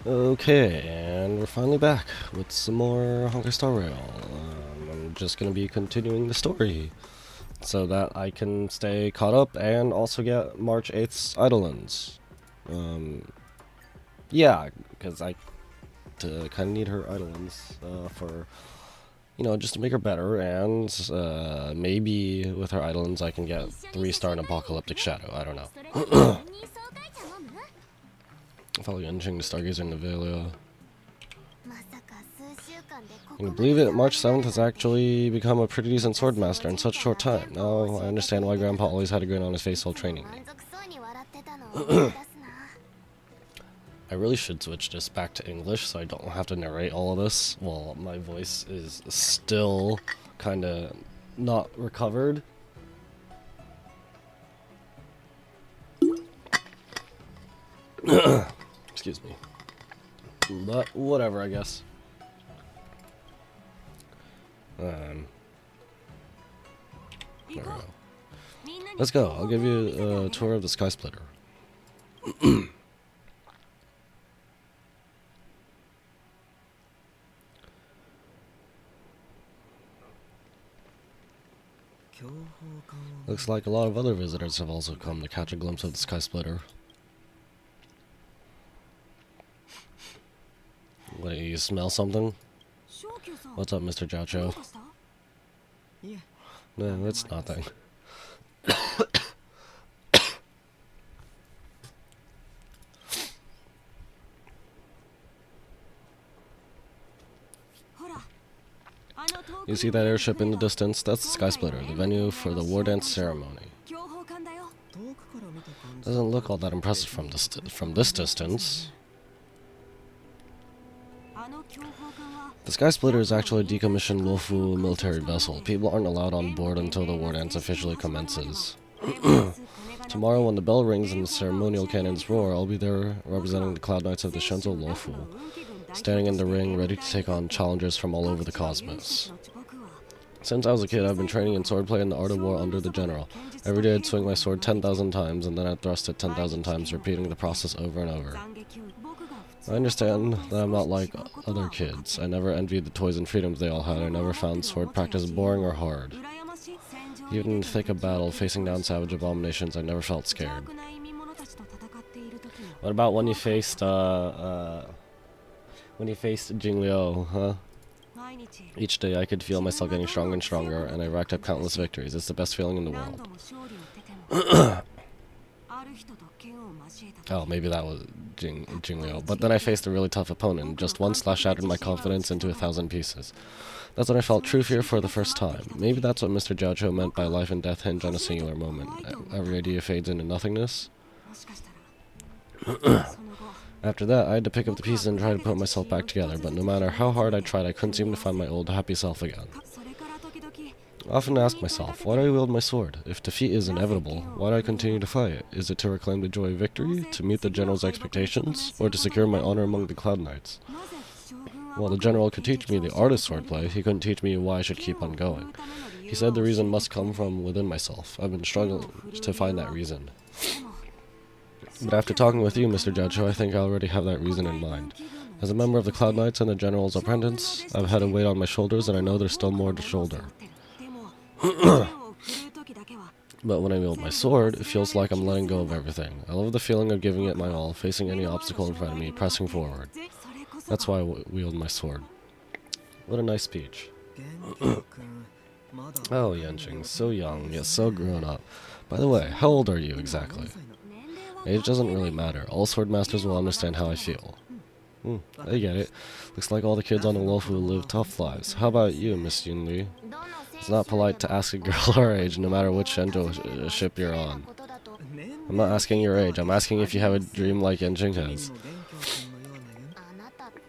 Okay, and we're finally back with some more Honkai Star Rail. I'm just going to be continuing the story so that I can stay caught up and also get March 8th's Eidolons. Yeah, because I kind of need her Eidolons for, just to make her better, and maybe with her Eidolons I can get 3-star and Apocalyptic Shadow. I don't know. Follow Yenching the Stargazer in Nevalia. Can you believe it? March 7th has actually become a pretty decent swordmaster in such a short time. Now I understand why Grandpa always had a grin on his face while training me. I really should switch this back to English so I don't have to narrate all of this while my voice is still kind of not recovered. Excuse me. But whatever, I guess. There we go. Let's go. I'll give you a tour of the Sky Splitter. Looks like a lot of other visitors have also come to catch a glimpse of the Sky Splitter. What, you smell something? What's up, Mr. Jiacho? No, it's nothing. You see that airship in the distance? That's the Sky Splitter, the venue for the war dance ceremony. Doesn't look all that impressive from this distance. The Sky Splitter is actually a decommissioned Luofu military vessel. People aren't allowed on board until the war dance officially commences. Tomorrow when the bell rings and the ceremonial cannons roar, I'll be there representing the Cloud Knights of the Shenzo Luofu, standing in the ring ready to take on challengers from all over the cosmos. Since I was a kid, I've been training in swordplay and the art of war under the general. Every day I'd swing my sword 10,000 times and then I'd thrust it 10,000 times, repeating the process over and over. I understand that I'm not like other kids. I never envied the toys and freedoms they all had. I never found sword practice boring or hard. Even in the thick of battle, facing down savage abominations, I never felt scared. What about when you faced, Jingliu, huh? Each day I could feel myself getting stronger and stronger, and I racked up countless victories. It's the best feeling in the world. Oh, maybe that was Jingliu. But then I faced a really tough opponent. Just one slash shattered my confidence into 1,000 pieces. That's when I felt true fear for the first time. Maybe that's what Mr. Jiacho meant by life and death hinge on a singular moment. Every idea fades into nothingness. After that, I had to pick up the pieces and try to put myself back together, but no matter how hard I tried, I couldn't seem to find my old, happy self again. I often ask myself, why do I wield my sword? If defeat is inevitable, why do I continue to fight? Is it to reclaim the joy of victory, to meet the general's expectations, or to secure my honor among the Cloud Knights? While the general could teach me the art of swordplay, he couldn't teach me why I should keep on going. He said the reason must come from within myself. I've been struggling to find that reason. But after talking with you, Mr. Jiacho, I think I already have that reason in mind. As a member of the Cloud Knights and the General's apprentice, I've had a weight on my shoulders, and I know there's still more to shoulder. But when I wield my sword, it feels like I'm letting go of everything. I love the feeling of giving it my all, facing any obstacle in front of me, pressing forward. That's why I wield my sword. What a nice speech. Oh, Yenching, so young, yet so grown up. By the way, how old are you exactly? Age doesn't really matter. All swordmasters will understand how I feel. I get it. Looks like all the kids on the Luofu live tough lives. How about you, Miss Yunli? It's not polite to ask a girl her age, no matter which Shenjo ship you're on. I'm not asking your age. I'm asking if you have a dream like Yenching has.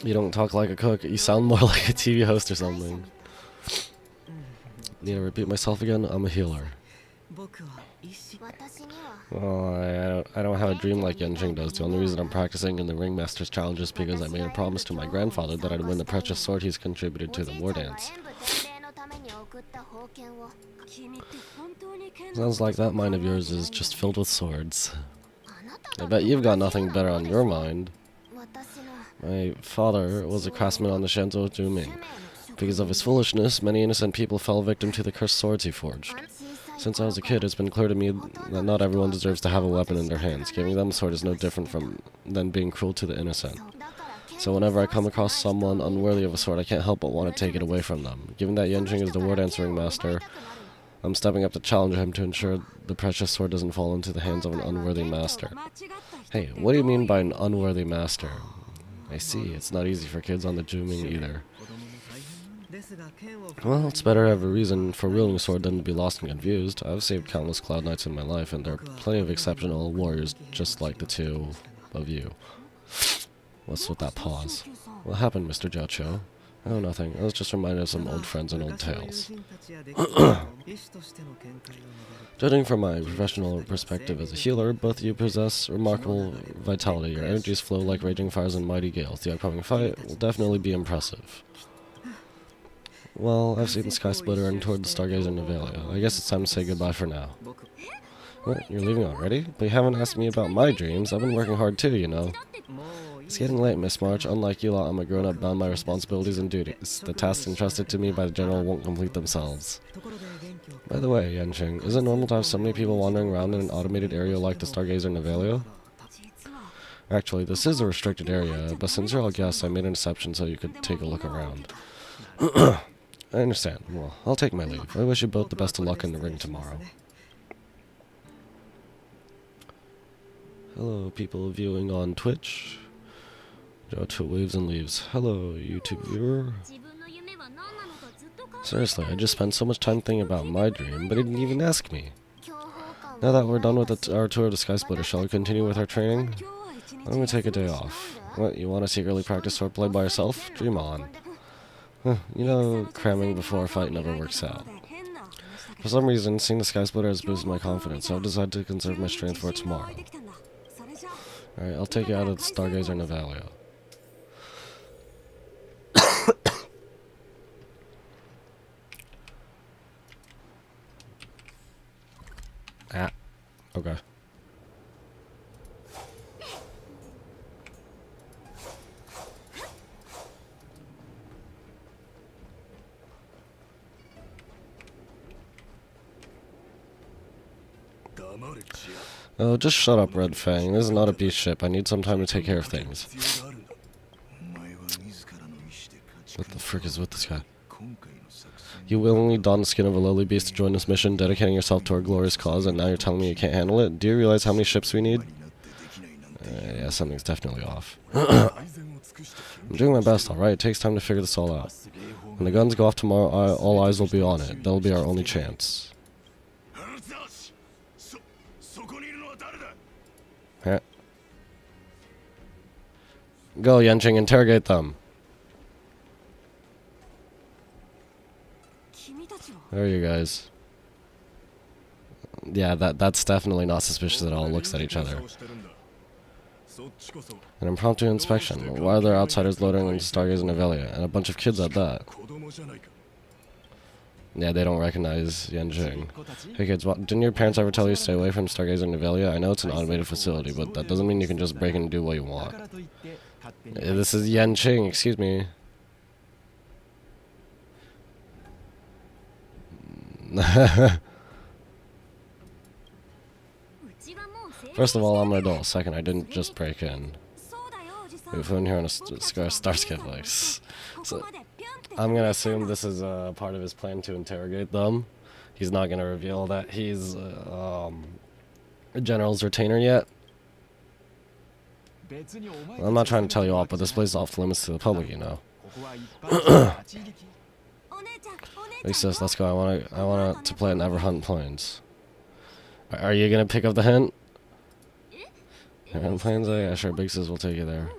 You don't talk like a cook. You sound more like a TV host or something. Need to repeat myself again? I'm a healer. Oh, I don't have a dream like Yenching does. The only reason I'm practicing in the Ringmaster's Challenge is because I made a promise to my grandfather that I'd win the precious sword he's contributed to the war dance. Sounds like that mind of yours is just filled with swords. I bet you've got nothing better on your mind. My father was a craftsman on the Shanzhou Juming. Because of his foolishness, many innocent people fell victim to the cursed swords he forged. Since I was a kid, it's been clear to me that not everyone deserves to have a weapon in their hands. Giving them a sword is no different than being cruel to the innocent. So whenever I come across someone unworthy of a sword, I can't help but want to take it away from them. Given that Yanjing is the word answering master, I'm stepping up to challenge him to ensure the precious sword doesn't fall into the hands of an unworthy master. Hey, what do you mean by an unworthy master? I see, it's not easy for kids on the Juming either. Well, it's better to have a reason for wielding a sword than to be lost and confused. I've saved countless Cloud Knights in my life, and there are plenty of exceptional warriors just like the two of you. What's with that pause? What happened, Mr. Jiaqiu? Oh, nothing. I was just reminded of some old friends and old tales. Judging from my professional perspective as a healer, both of you possess remarkable vitality. Your energies flow like raging fires and mighty gales. The upcoming fight will definitely be impressive. Well, I've seen the Sky Splitter and toured the Stargazer Nevalia. I guess it's time to say goodbye for now. What? You're leaving already? But you haven't asked me about my dreams. I've been working hard too, you know. It's getting late, Miss March. Unlike you lot, I'm a grown-up bound by responsibilities and duties. The tasks entrusted to me by the General won't complete themselves. By the way, Yanqing, is it normal to have so many people wandering around in an automated area like the Stargazer Nevalia? Actually, this is a restricted area, but since you're all guests, I made an exception so you could take a look around. I understand. Well, I'll take my leave. I wish you both the best of luck in the ring tomorrow. Hello, people viewing on Twitch. Joe waves and leaves. Hello, YouTube viewer. Seriously, I just spent so much time thinking about my dream, but he didn't even ask me. Now that we're done with our tour of the Sky Splitter, shall we continue with our training? I'm going to take a day off. What, you want to secretly practice swordplay by yourself? Dream on. You know, cramming before a fight never works out. For some reason, seeing the Sky Splitter has boosted my confidence, so I've decided to conserve my strength for tomorrow. Alright, I'll take you out of the Stargazer Nevalia. Ah. Okay. Oh, just shut up, Red Fang. This is not a beast ship. I need some time to take care of things. What the frick is with this guy? You willingly donned the skin of a lowly beast to join this mission, dedicating yourself to our glorious cause, and now you're telling me you can't handle it? Do you realize how many ships we need? Yeah, something's definitely off. I'm doing my best, alright? It takes time to figure this all out. When the guns go off tomorrow, all eyes will be on it. That'll be our only chance. Here. Go, Yanqing, interrogate them. There are you guys. Yeah, that's definitely not suspicious at all. Looks at each other. An impromptu inspection. Why are there outsiders loitering into Stargazer Nevalia? And a bunch of kids at that. Yeah, they don't recognize Yanqing. Hey kids, didn't your parents ever tell you to stay away from Stargazer Nevalia? I know it's an automated facility, but that doesn't mean you can just break in and do what you want. This is Yanqing, excuse me. First of all, I'm an adult. Second, I didn't just break in. We flew in here on a Starskip Lakes. So, I'm gonna assume this is part of his plan to interrogate them. He's not gonna reveal that he's a general's retainer yet. I'm not trying to tell you all, but this place is off limits to the public, you know. Hey sis, let's go. I want to play at Neverhunt Plains. Are you gonna pick up the hint? Neverhunt Plains? Oh, yeah, sure. Big sis will take you there.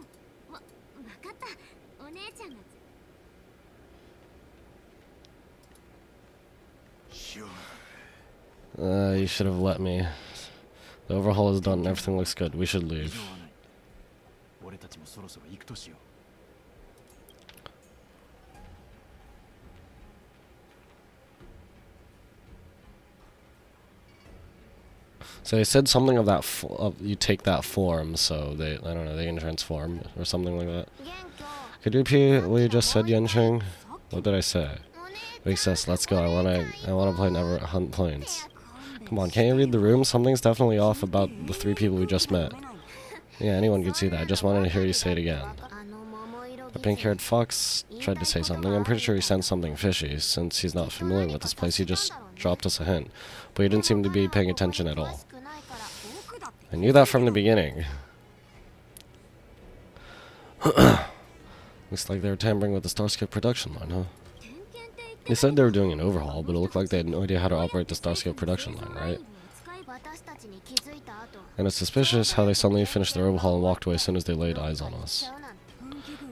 You should have let me. The overhaul is done and everything looks good. We should leave. So they said something of that. You take that form, so they, I don't know, they can transform or something like that. Could you repeat what you just said, Yenching? What did I say? Big says, let's go. I wanna play Never Hunt Plains. Come on, can't you read the room? Something's definitely off about the 3 people we just met. Yeah, anyone could see that. I just wanted to hear you say it again. The pink-haired fox tried to say something. I'm pretty sure he sensed something fishy. Since he's not familiar with this place, he just dropped us a hint. But he didn't seem to be paying attention at all. I knew that from the beginning. Looks like they were tampering with the Starscape production line, huh? They said they were doing an overhaul, but it looked like they had no idea how to operate the Starscape production line, right? And it's suspicious how they suddenly finished their overhaul and walked away as soon as they laid eyes on us.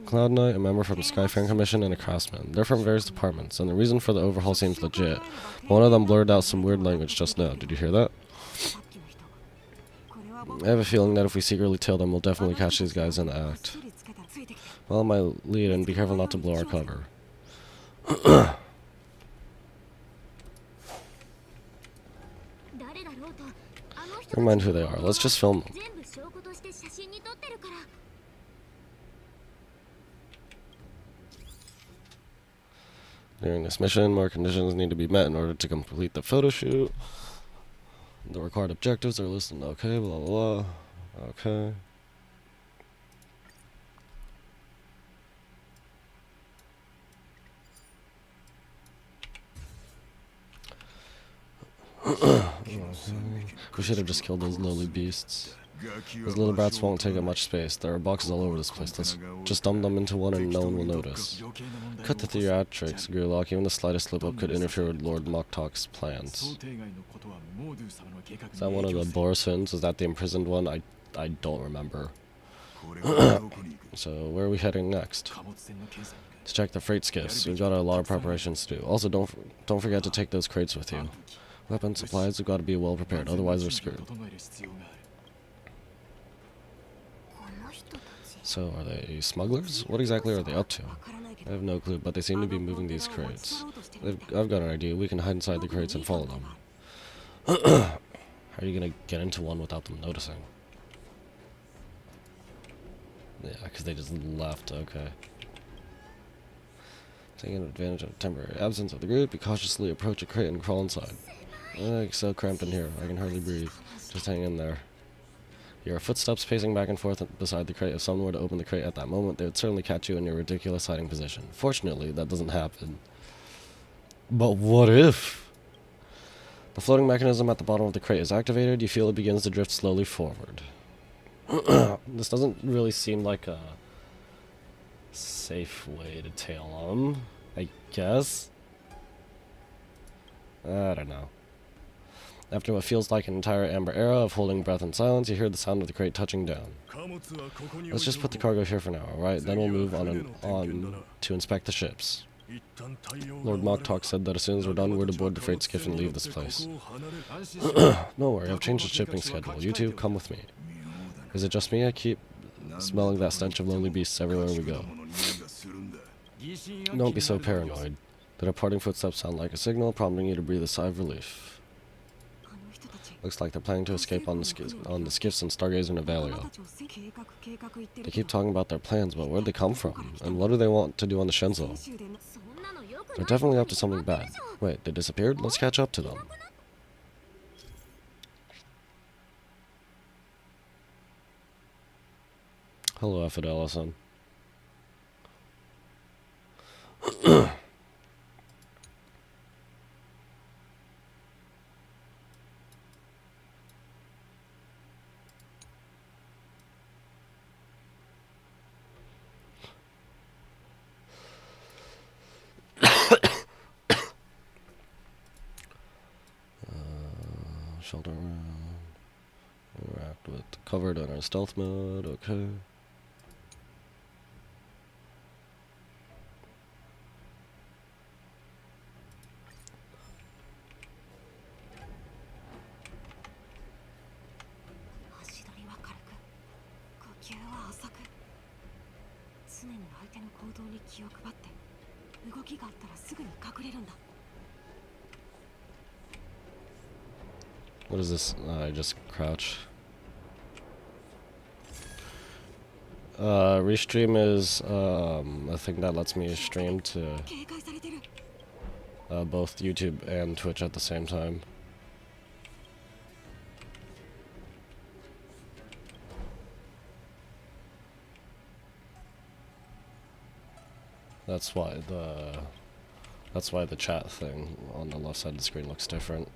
Cloud Knight, a member from the Skyfaring Commission, and a craftsman. They're from various departments, and the reason for the overhaul seems legit. But one of them blurted out some weird language just now. Did you hear that? I have a feeling that if we secretly tail them, we'll definitely catch these guys in the act. Follow my lead and be careful not to blow our cover. Never mind who they are. Let's just film them. During this mission, more conditions need to be met in order to complete the photo shoot. The required objectives are listed. Okay, blah blah blah. Okay. We should have just killed those lowly beasts. Those little brats won't take up much space. There are boxes all over this place. Let's just dump them into one and no one will notice. Cut the theatrics, Gurlock. Even the slightest slip-up could interfere with Lord Moktalk's plans. Is that one of the Borisons? Is that the imprisoned one? I don't remember. So, where are we heading next? To check the freight skiffs. We've got a lot of preparations to do. Also, don't forget to take those crates with you. Weapon supplies have got to be well prepared, otherwise we're screwed. So, are they smugglers? What exactly are they up to? I have no clue, but they seem to be moving these crates. I've got an idea. We can hide inside the crates and follow them. How are you gonna get into one without them noticing? Yeah, because they just left, okay. Taking advantage of the temporary absence of the group, you cautiously approach a crate and crawl inside. It's so cramped in here, I can hardly breathe. Just hang in there. Your footsteps pacing back and forth beside the crate. If someone were to open the crate at that moment, they would certainly catch you in your ridiculous hiding position. Fortunately, that doesn't happen. But what if? The floating mechanism at the bottom of the crate is activated. You feel it begins to drift slowly forward. This doesn't really seem like a safe way to tail them, I guess. I don't know. After what feels like an entire amber era of holding breath in silence, you hear the sound of the crate touching down. Let's just put the cargo here for now, alright? Then we'll move on to inspect the ships. Lord Moktalk said that as soon as we're done, we're to board the freight skiff and leave this place. Don't worry, I've changed the shipping schedule. You two, come with me. Is it just me? I keep smelling that stench of lonely beasts everywhere we go. Don't be so paranoid. The departing footsteps sound like a signal, prompting you to breathe a sigh of relief. Looks like they're planning to escape on the skiffs in Stargazer Nevalia. They keep talking about their plans, but where'd they come from? And what do they want to do on the Shenzo? They're definitely up to something bad. Wait, they disappeared? Let's catch up to them. Hello, Fidelison. Shelter around. Interact with covered in our stealth mode, okay. What is this? I just crouch. Restream is a thing that lets me stream to both YouTube and Twitch at the same time. That's why the chat thing on the left side of the screen looks different,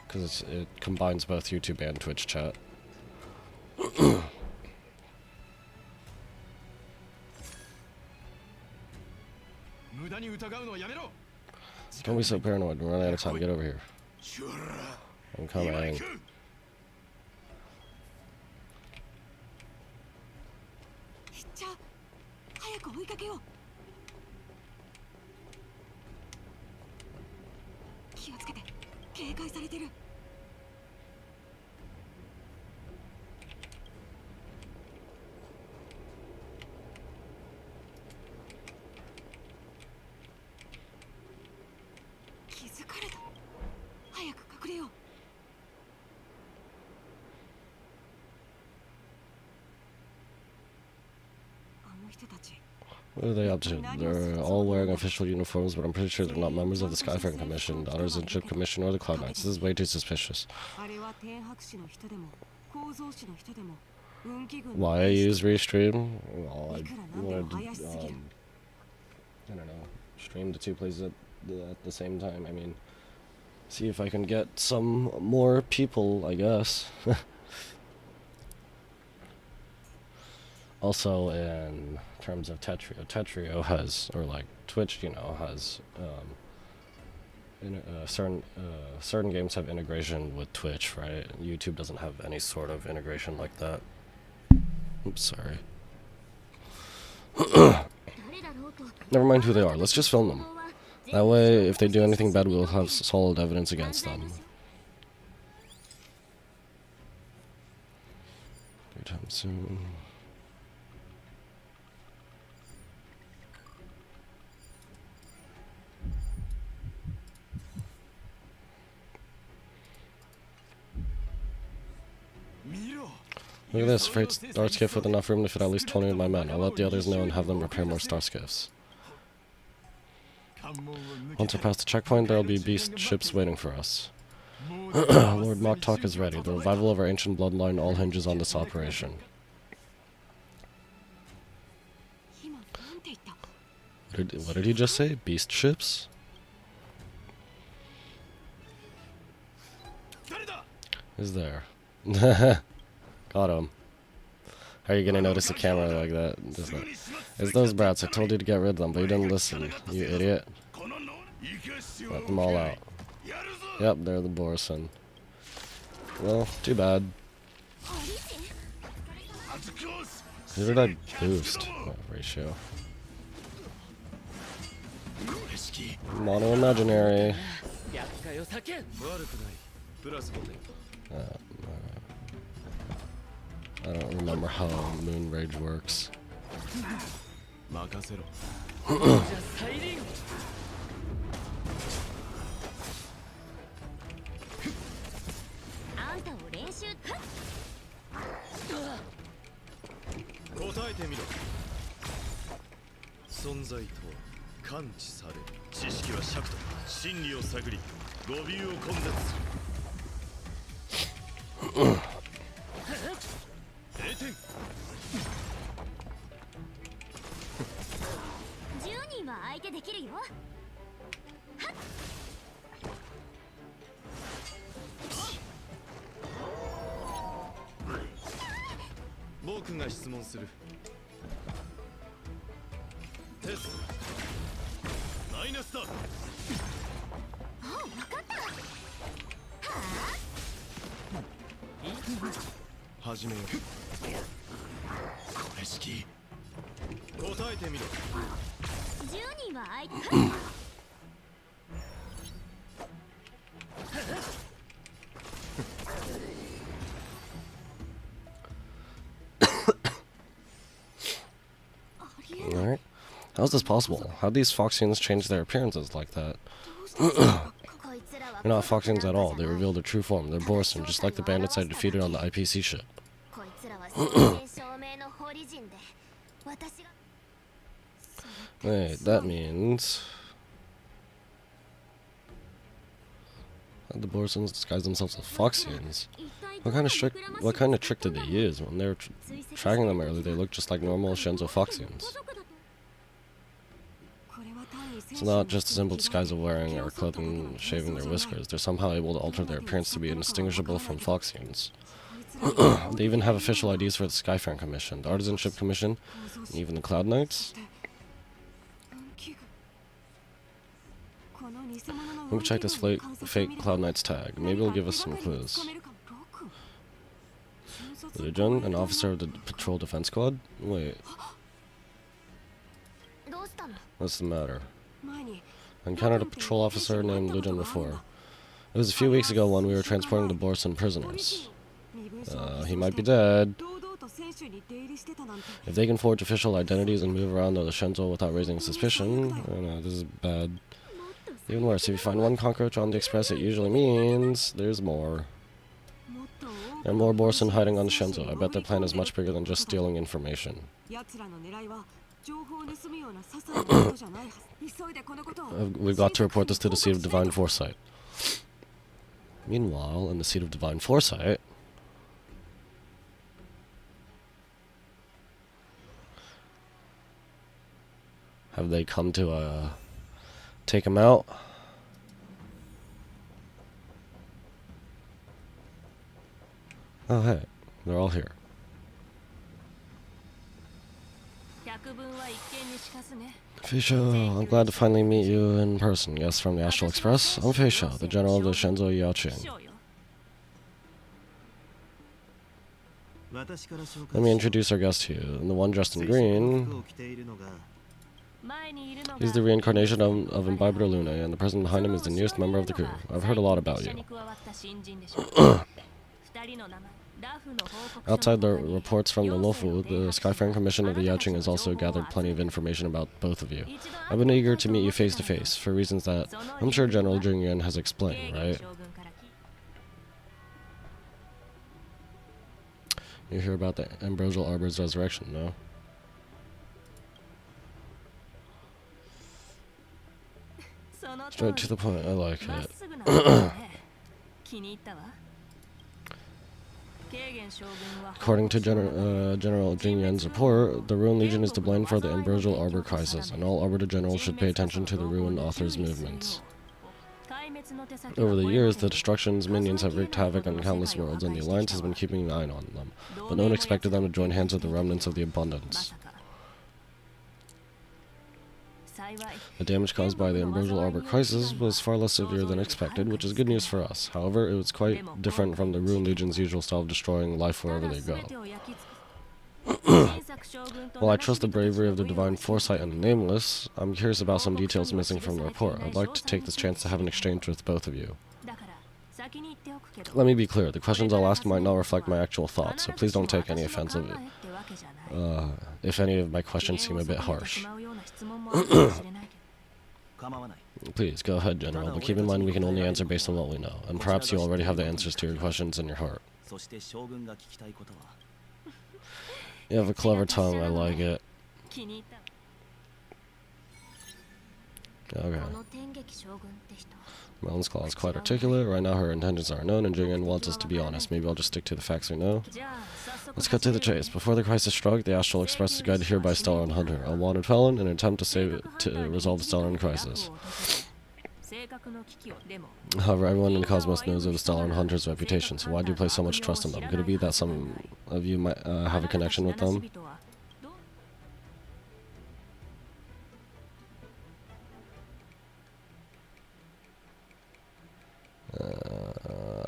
because it combines both YouTube and Twitch chat. Don't be so paranoid. We're running out of time. Get over here. I'm coming. What are they up to? They're all wearing official uniforms, but I'm pretty sure they're not members of the Skyfaring Commission, the Honors and Ship Commission, or the Cloud Knights. This is way too suspicious. Why I use Restream? Well, I wanted to, I don't know, stream to two places at the same time. I mean, see if I can get some more people, I guess. Also, in terms of Tetrio has, or like Twitch, you know, has certain games have integration with Twitch, right? YouTube doesn't have any sort of integration like that. Oops, sorry. Never mind who they are. Let's just film them. That way, if they do anything bad, we'll have solid evidence against them. Anytime soon. Look at this, freight star skiff with enough room to fit at least 20 of my men. I'll let the others know and have them repair more star skiffs. Once we're past the checkpoint, there'll be beast ships waiting for us. Lord Moktok is ready. The revival of our ancient bloodline all hinges on this operation. What did he just say? Beast ships? Is there? Got him. How are you gonna notice the camera like that? It's those brats. I told you to get rid of them, but you didn't listen, you idiot. Let them all out. Yep, they're the Borison. Well, too bad. Who did I boost? Ratio. Mono imaginary. I don't remember how Moon Rage works. Alright. How's this possible? How'd these Foxians change their appearances like that? They're not Foxians at all. They reveal their true form. They're Borson, just like the bandits I defeated on the IPC ship. Wait, that means... How'd the Borsons disguise themselves as Foxians? What kind of trick did they use? When they were tracking them earlier, they looked just like normal Shenzo Foxians. It's not just a simple disguise of wearing their clothing and shaving their whiskers. They're somehow able to alter their appearance to be indistinguishable from Foxians. They even have official IDs for the Skyfaring Commission, the Artisanship Commission, and even the Cloud Knights. Let me check this fake Cloud Knight's tag. Maybe it'll give us some clues. Lujan, an officer of the Patrol Defense Squad? Wait. What's the matter? I encountered a patrol officer named Lujan before. It was a few weeks ago when we were transporting the Borson prisoners. He might be dead. If they can forge official identities and move around the Shenzo without raising suspicion, oh no, this is bad. Even worse, if you find one cockroach on the express, it usually means there's more. There are more Borson hiding on the Shenzo. I bet their plan is much bigger than just stealing information. We've got to report this to the Seat of Divine Foresight. Meanwhile, in the Seat of Divine Foresight... Have they come to, take him out? Oh, hey. They're all here. Feisha, I'm glad to finally meet you in person. Yes, from the Astral Express. I'm Feisha, the general of the Shenzo Yaoqing. Let me introduce our guest to you. And the one dressed in green... He's the reincarnation of Imbiber Luna, and the person behind him is the newest member of the crew. I've heard a lot about you. Outside the reports from the Lofu, the Skyfaring Commission of the Yaoqing has also gathered plenty of information about both of you. I've been eager to meet you face to face, for reasons that I'm sure General Jingyan has explained, right? You hear about the Ambrosial Arbor's resurrection, no? Straight to the point, I like it. According to General Jingyan's report, the Ruined Legion is to blame for the Ambrosial Arbor crisis, and all Arbiter Generals should pay attention to the Ruined Author's movements. Over the years, the Destruction's minions have wreaked havoc on countless worlds, and the Alliance has been keeping an eye on them, but no one expected them to join hands with the remnants of the Abundance. The damage caused by the Ambrosial Arbor crisis was far less severe than expected, which is good news for us. However, it was quite different from the Ruined Legion's usual style of destroying life wherever they go. While I trust the bravery of the Divine Foresight and the Nameless, I'm curious about some details missing from the report. I'd like to take this chance to have an exchange with both of you. Let me be clear, the questions I'll ask might not reflect my actual thoughts, so please don't take any offense of it. If any of my questions seem a bit harsh. Please, go ahead, General, but keep in mind we can only answer based on what we know, and perhaps you already have the answers to your questions in your heart. You have a clever tongue, I like it. Okay. Melon's Claw is quite articulate. Right now her intentions are unknown, and Jingyan wants us to be honest. Maybe I'll just stick to the facts we know. Let's cut to the chase. Before the crisis struck, the Astral Express is guided here by Stellar Hunter, a wanted felon, in an attempt to resolve the Stellar crisis. However, everyone in the cosmos knows of the Stellar Hunter's reputation, so why do you place so much trust in them? Could it be that some of you might have a connection with them?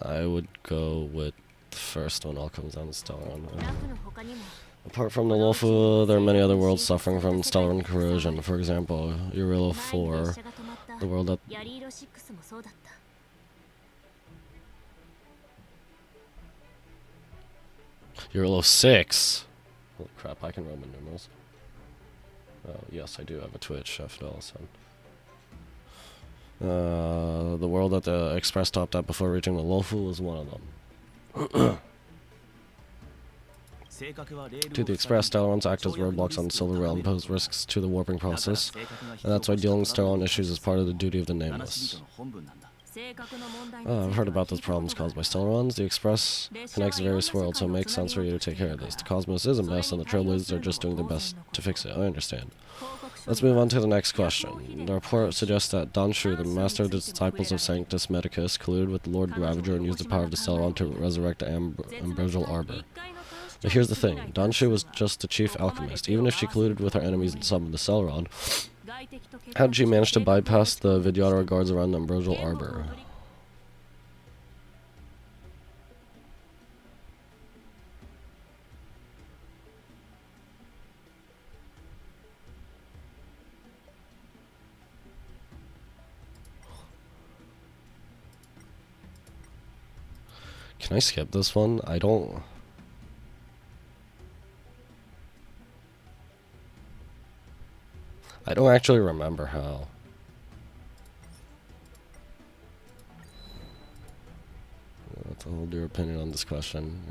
I would go with the first one. All comes down to Stellar. Apart from the Lofu, there are many other worlds suffering from stellar corrosion. For example, Urilla 4, the world that... Urilla 6! Oh crap, I can Roman numerals. Yes, I do have a Twitch, Chef Dawson. The world that the Express stopped at before reaching the Lofu was one of them. To the Express, Stellaron's act as roadblocks on the Silver Rail and pose risks to the warping process, and that's why dealing with Stellaron issues is part of the duty of the Nameless. I've heard about those problems caused by Stellarons. The Express connects various worlds, so it makes sense for you to take care of this. The Cosmos isn't best, and the Trailblazers are just doing their best to fix it. I understand. Let's move on to the next question. The report suggests that Danshu, the master of the disciples of Sanctus Medicus, colluded with Lord Ravager and used the power of the Stellaron to resurrect the Ambrosial Arbor. But here's the thing. Danshu was just the chief alchemist. Even if she colluded with her enemies and summoned the Stellaron, how did she manage to bypass the Vidyadhara guards around the Ambrosial Arbor? Can I skip this one? I don't actually remember how. Let's hold your opinion on this question.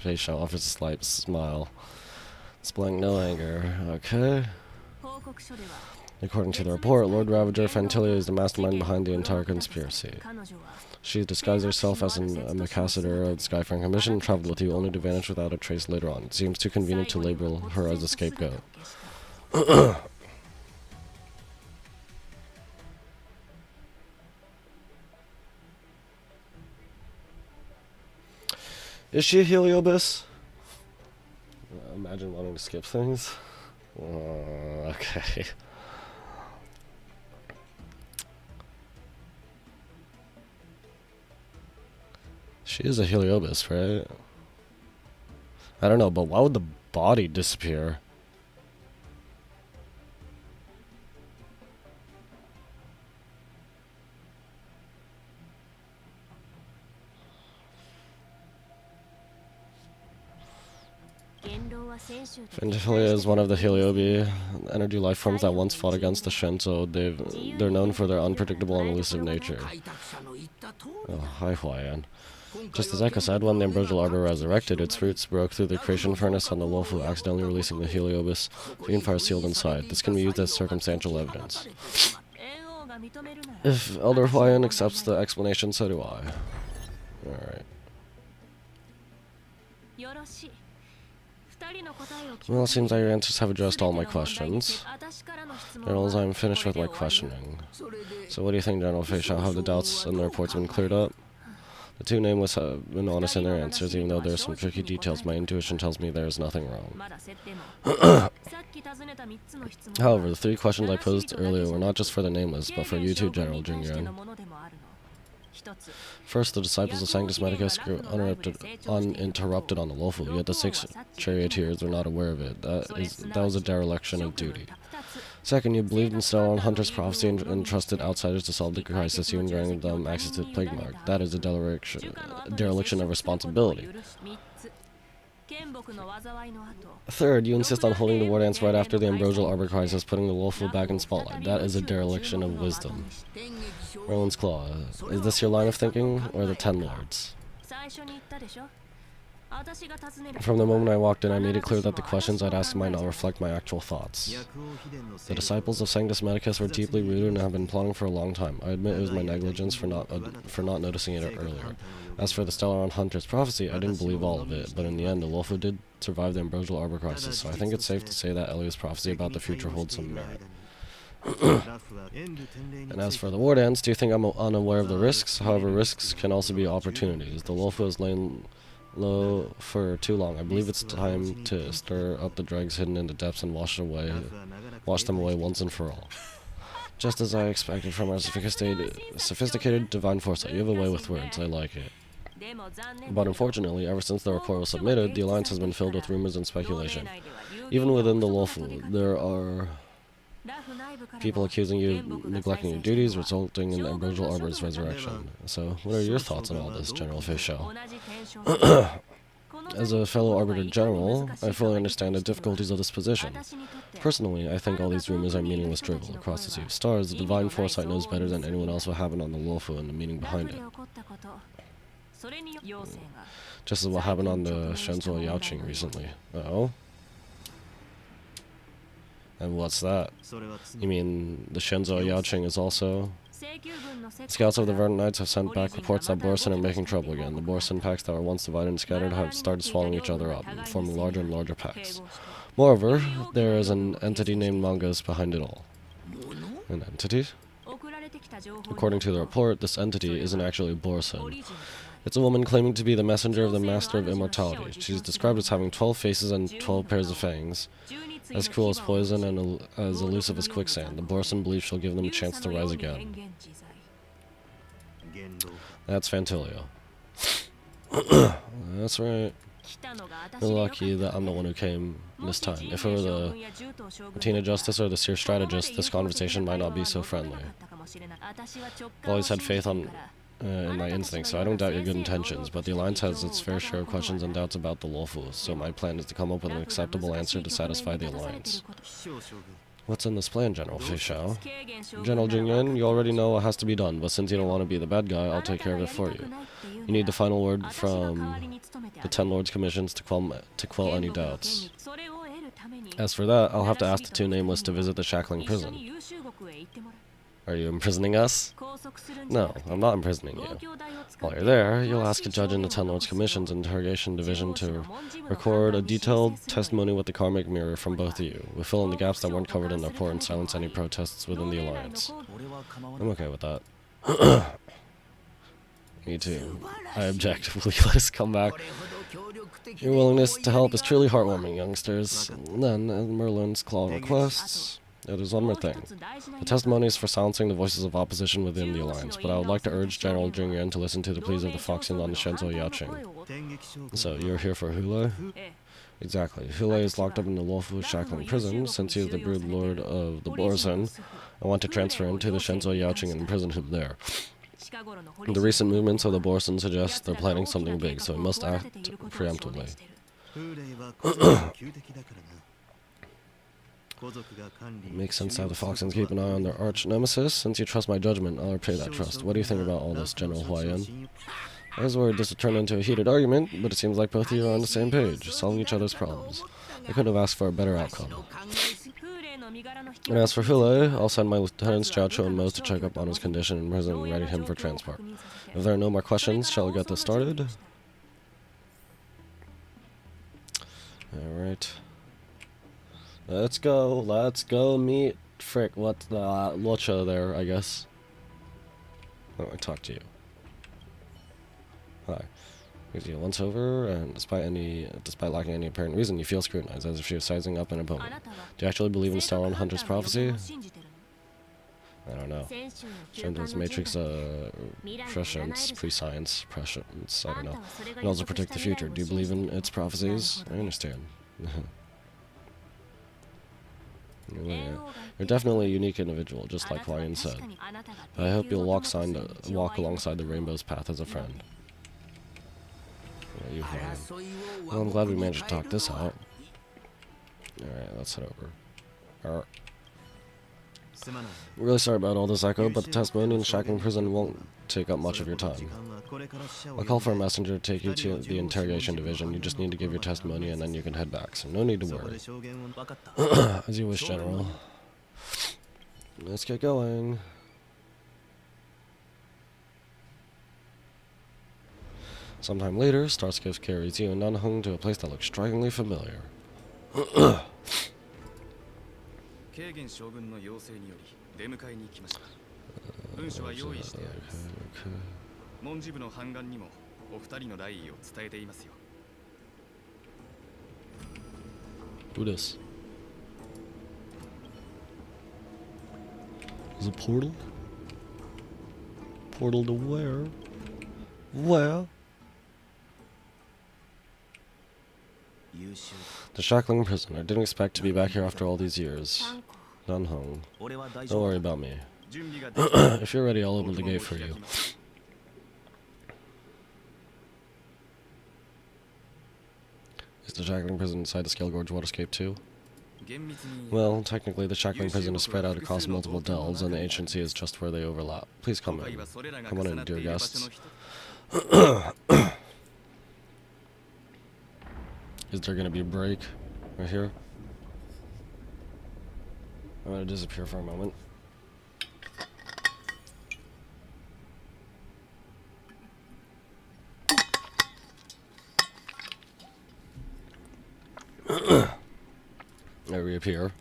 Facial offers a slight smile, displaying no anger. Okay. According to the report, Lord Ravager Fantilia is the mastermind behind the entire conspiracy. She disguised herself as an ambassador of the Skyfaring Commission and traveled with you only to vanish without a trace later on. It seems too convenient to label her as a scapegoat. Is she a Heliobus? Imagine wanting to skip things. Okay. She is a Heliobus, right? I don't know, but why would the body disappear? Fantilia is one of the Heliobi, energy life forms that once fought against the Shinto. They're known for their unpredictable and elusive nature. Oh, hi, Huayan. Just as Eka said, when the Ambrosial Arbor resurrected, its roots broke through the creation furnace on the Lofu, accidentally releasing the Heliobus, being fire sealed inside. This can be used as circumstantial evidence. If Elder Huayan accepts the explanation, so do I. Alright. Well, it seems like your answers have addressed all my questions. Generals, I'm finished with my questioning. So what do you think, General Feisha? Have the doubts in the reports been cleared up? The two nameless have been honest in their answers, even though there are some tricky details. My intuition tells me there is nothing wrong. However, the three questions I posed earlier were not just for the nameless, but for you too, General Jingyan. First, the disciples of Sanctus Medicus grew uninterrupted on the Lofu, yet the 6 charioteers were not aware of it. That was a dereliction of duty. Second, you believed in Stellaron Hunter's prophecy and entrusted outsiders to solve the crisis, even granting them access to the plague mark. That is a dereliction of responsibility. Third, you insist on holding the war dance right after the Ambrosial Arbor crisis, putting the Lofu back in spotlight. That is a dereliction of wisdom. Roland's Claw. Is this your line of thinking, or the Ten Lords? From the moment I walked in, I made it clear that the questions I'd asked might not reflect my actual thoughts. The disciples of Sanctus Medicus were deeply rooted and have been plotting for a long time. I admit it was my negligence for not noticing it earlier. As for the Stellaron Hunter's prophecy, I didn't believe all of it, but in the end, the Lofu did survive the Ambrosial Arbor crisis, so I think it's safe to say that Elia's prophecy about the future holds some merit. And as for the war dance, do you think I'm unaware of the risks? However, risks can also be opportunities. The Lofu has lain low for too long. I believe it's time to stir up the dregs hidden in the depths and wash them away once and for all. Just as I expected from our sophisticated divine foresight. You have a way with words. I like it. But unfortunately, ever since the report was submitted, the Alliance has been filled with rumors and speculation. Even within the Lofu, there are people accusing you of neglecting your duties, resulting in the Ambrosial Arbor's resurrection. So, what are your thoughts on all this, General Fischel? As a fellow Arbiter General, I fully understand the difficulties of this position. Personally, I think all these rumors are meaningless drivel. Across the sea of stars, the divine foresight knows better than anyone else what happened on the Luofu and the meaning behind it. Just as what happened on the Shenzhou Yaoqing recently. Oh? And what's that? You mean the Shenzhou Yaoqing is also... Scouts of the Verdant Knights have sent back reports that Borson are making trouble again. The Borson packs that were once divided and scattered have started swallowing each other up, forming larger and larger packs. Moreover, there is an entity named Mangas behind it all. An entity? According to the report, this entity isn't actually Borson. It's a woman claiming to be the messenger of the Master of Immortality. She's described as having 12 faces and 12 pairs of fangs. As cruel as poison and as elusive as quicksand, the Borson believes she'll give them a chance to rise again. That's Fantilio. That's right. You're lucky that I'm the one who came this time. If it were the Martina Justice or the Seer Strategist, this conversation might not be so friendly. I've always had faith in my instincts, so I don't doubt your good intentions, but the Alliance has its fair share of questions and doubts about the Luofu, so my plan is to come up with an acceptable answer to satisfy the Alliance. What's in this plan, General Feixiao? General Jingyan, you already know what has to be done, but since you don't want to be the bad guy, I'll take care of it for you. You need the final word from the Ten Lords' commissions to quell any doubts. As for that, I'll have to ask the two nameless to visit the shackling prison. Are you imprisoning us? No, I'm not imprisoning you. While you're there, you'll ask a judge in the Ten Lords' Commission's Interrogation Division to record a detailed testimony with the karmic mirror from both of you. We'll fill in the gaps that weren't covered in the report and silence any protests within the Alliance. I'm okay with that. Me too. I object. Will you let us come back? Your willingness to help is truly heartwarming, youngsters. Then, as Merlin's claw requests... There's one more thing. The testimony is for silencing the voices of opposition within the Alliance, but I would like to urge General Jingyan to listen to the pleas of the Foxian on the Shenzhou Yaoqing. So, you're here for Hule? Exactly. Hule is locked up in the Luofu shackling prison. Since he is the brood lord of the Borson, I want to transfer him to the Shenzhou Yaoqing and imprison him there. The recent movements of the Borson suggest they're planning something big, so we must act preemptively. It makes sense to have the Foxians keep an eye on their arch nemesis. Since you trust my judgment, I'll repay that trust. What do you think about all this, General Huayan? I was worried this would turn into a heated argument, but it seems like both of you are on the same page, solving each other's problems. I couldn't have asked for a better outcome. And as for Hule, I'll send my lieutenants Jiacho and Mose to check up on his condition in prison and ready him for transport. If there are no more questions, shall we get this started? Alright. Let's go meet Frick, what's the Locha there, I guess. Oh, I talk to you. Hi. Gives you a once over, and despite lacking any apparent reason, you feel scrutinized as if she was sizing up an opponent. Do you actually believe in Star Hunter's prophecy? I don't know. Shendo's matrix prescience, prescience, prescience, I don't know. It also predict the future. Do you believe in its prophecies? I understand. You're definitely a unique individual, just like Ryan said. I hope you'll walk alongside the rainbow's path as a friend. Yeah, well, I'm glad we managed to talk this out. Alright, let's head over. I'm really sorry about all this, Echo, but the testimony in the shackling prison won't take up much of your time. I'll call for a messenger to take you to the interrogation division. You just need to give your testimony and then you can head back, so no need to worry. As you wish, General. Let's get going. Sometime later, Starscape carries you and Nanhung to a place that looks strikingly familiar. Who this? Is it a portal? Portal to where? Where? The shackling prison. I didn't expect to be back here after all these years. Nanhung. Don't worry about me. If you're ready, I'll open the gate for you. the shackling prison inside the Scale Gorge Waterscape too? Well, technically the shackling prison is spread out across multiple delves, and the ancient sea is just where they overlap. Please come in. Come on in, dear guests. Is there gonna be a break right here? I'm gonna disappear for a moment. I reappear.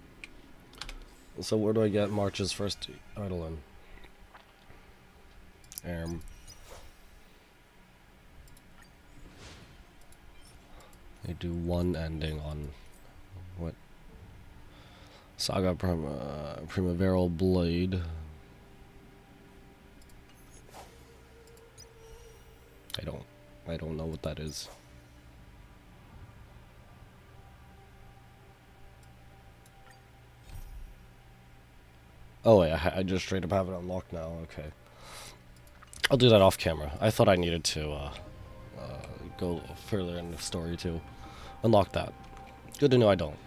So where do I get March's first idol in? They do one ending on what? Saga Primaveral Blade. I don't know what that is. Oh wait, I just straight up have it unlocked now. Okay, I'll do that off camera. I thought I needed to go further in the story to unlock that. Good to know I don't.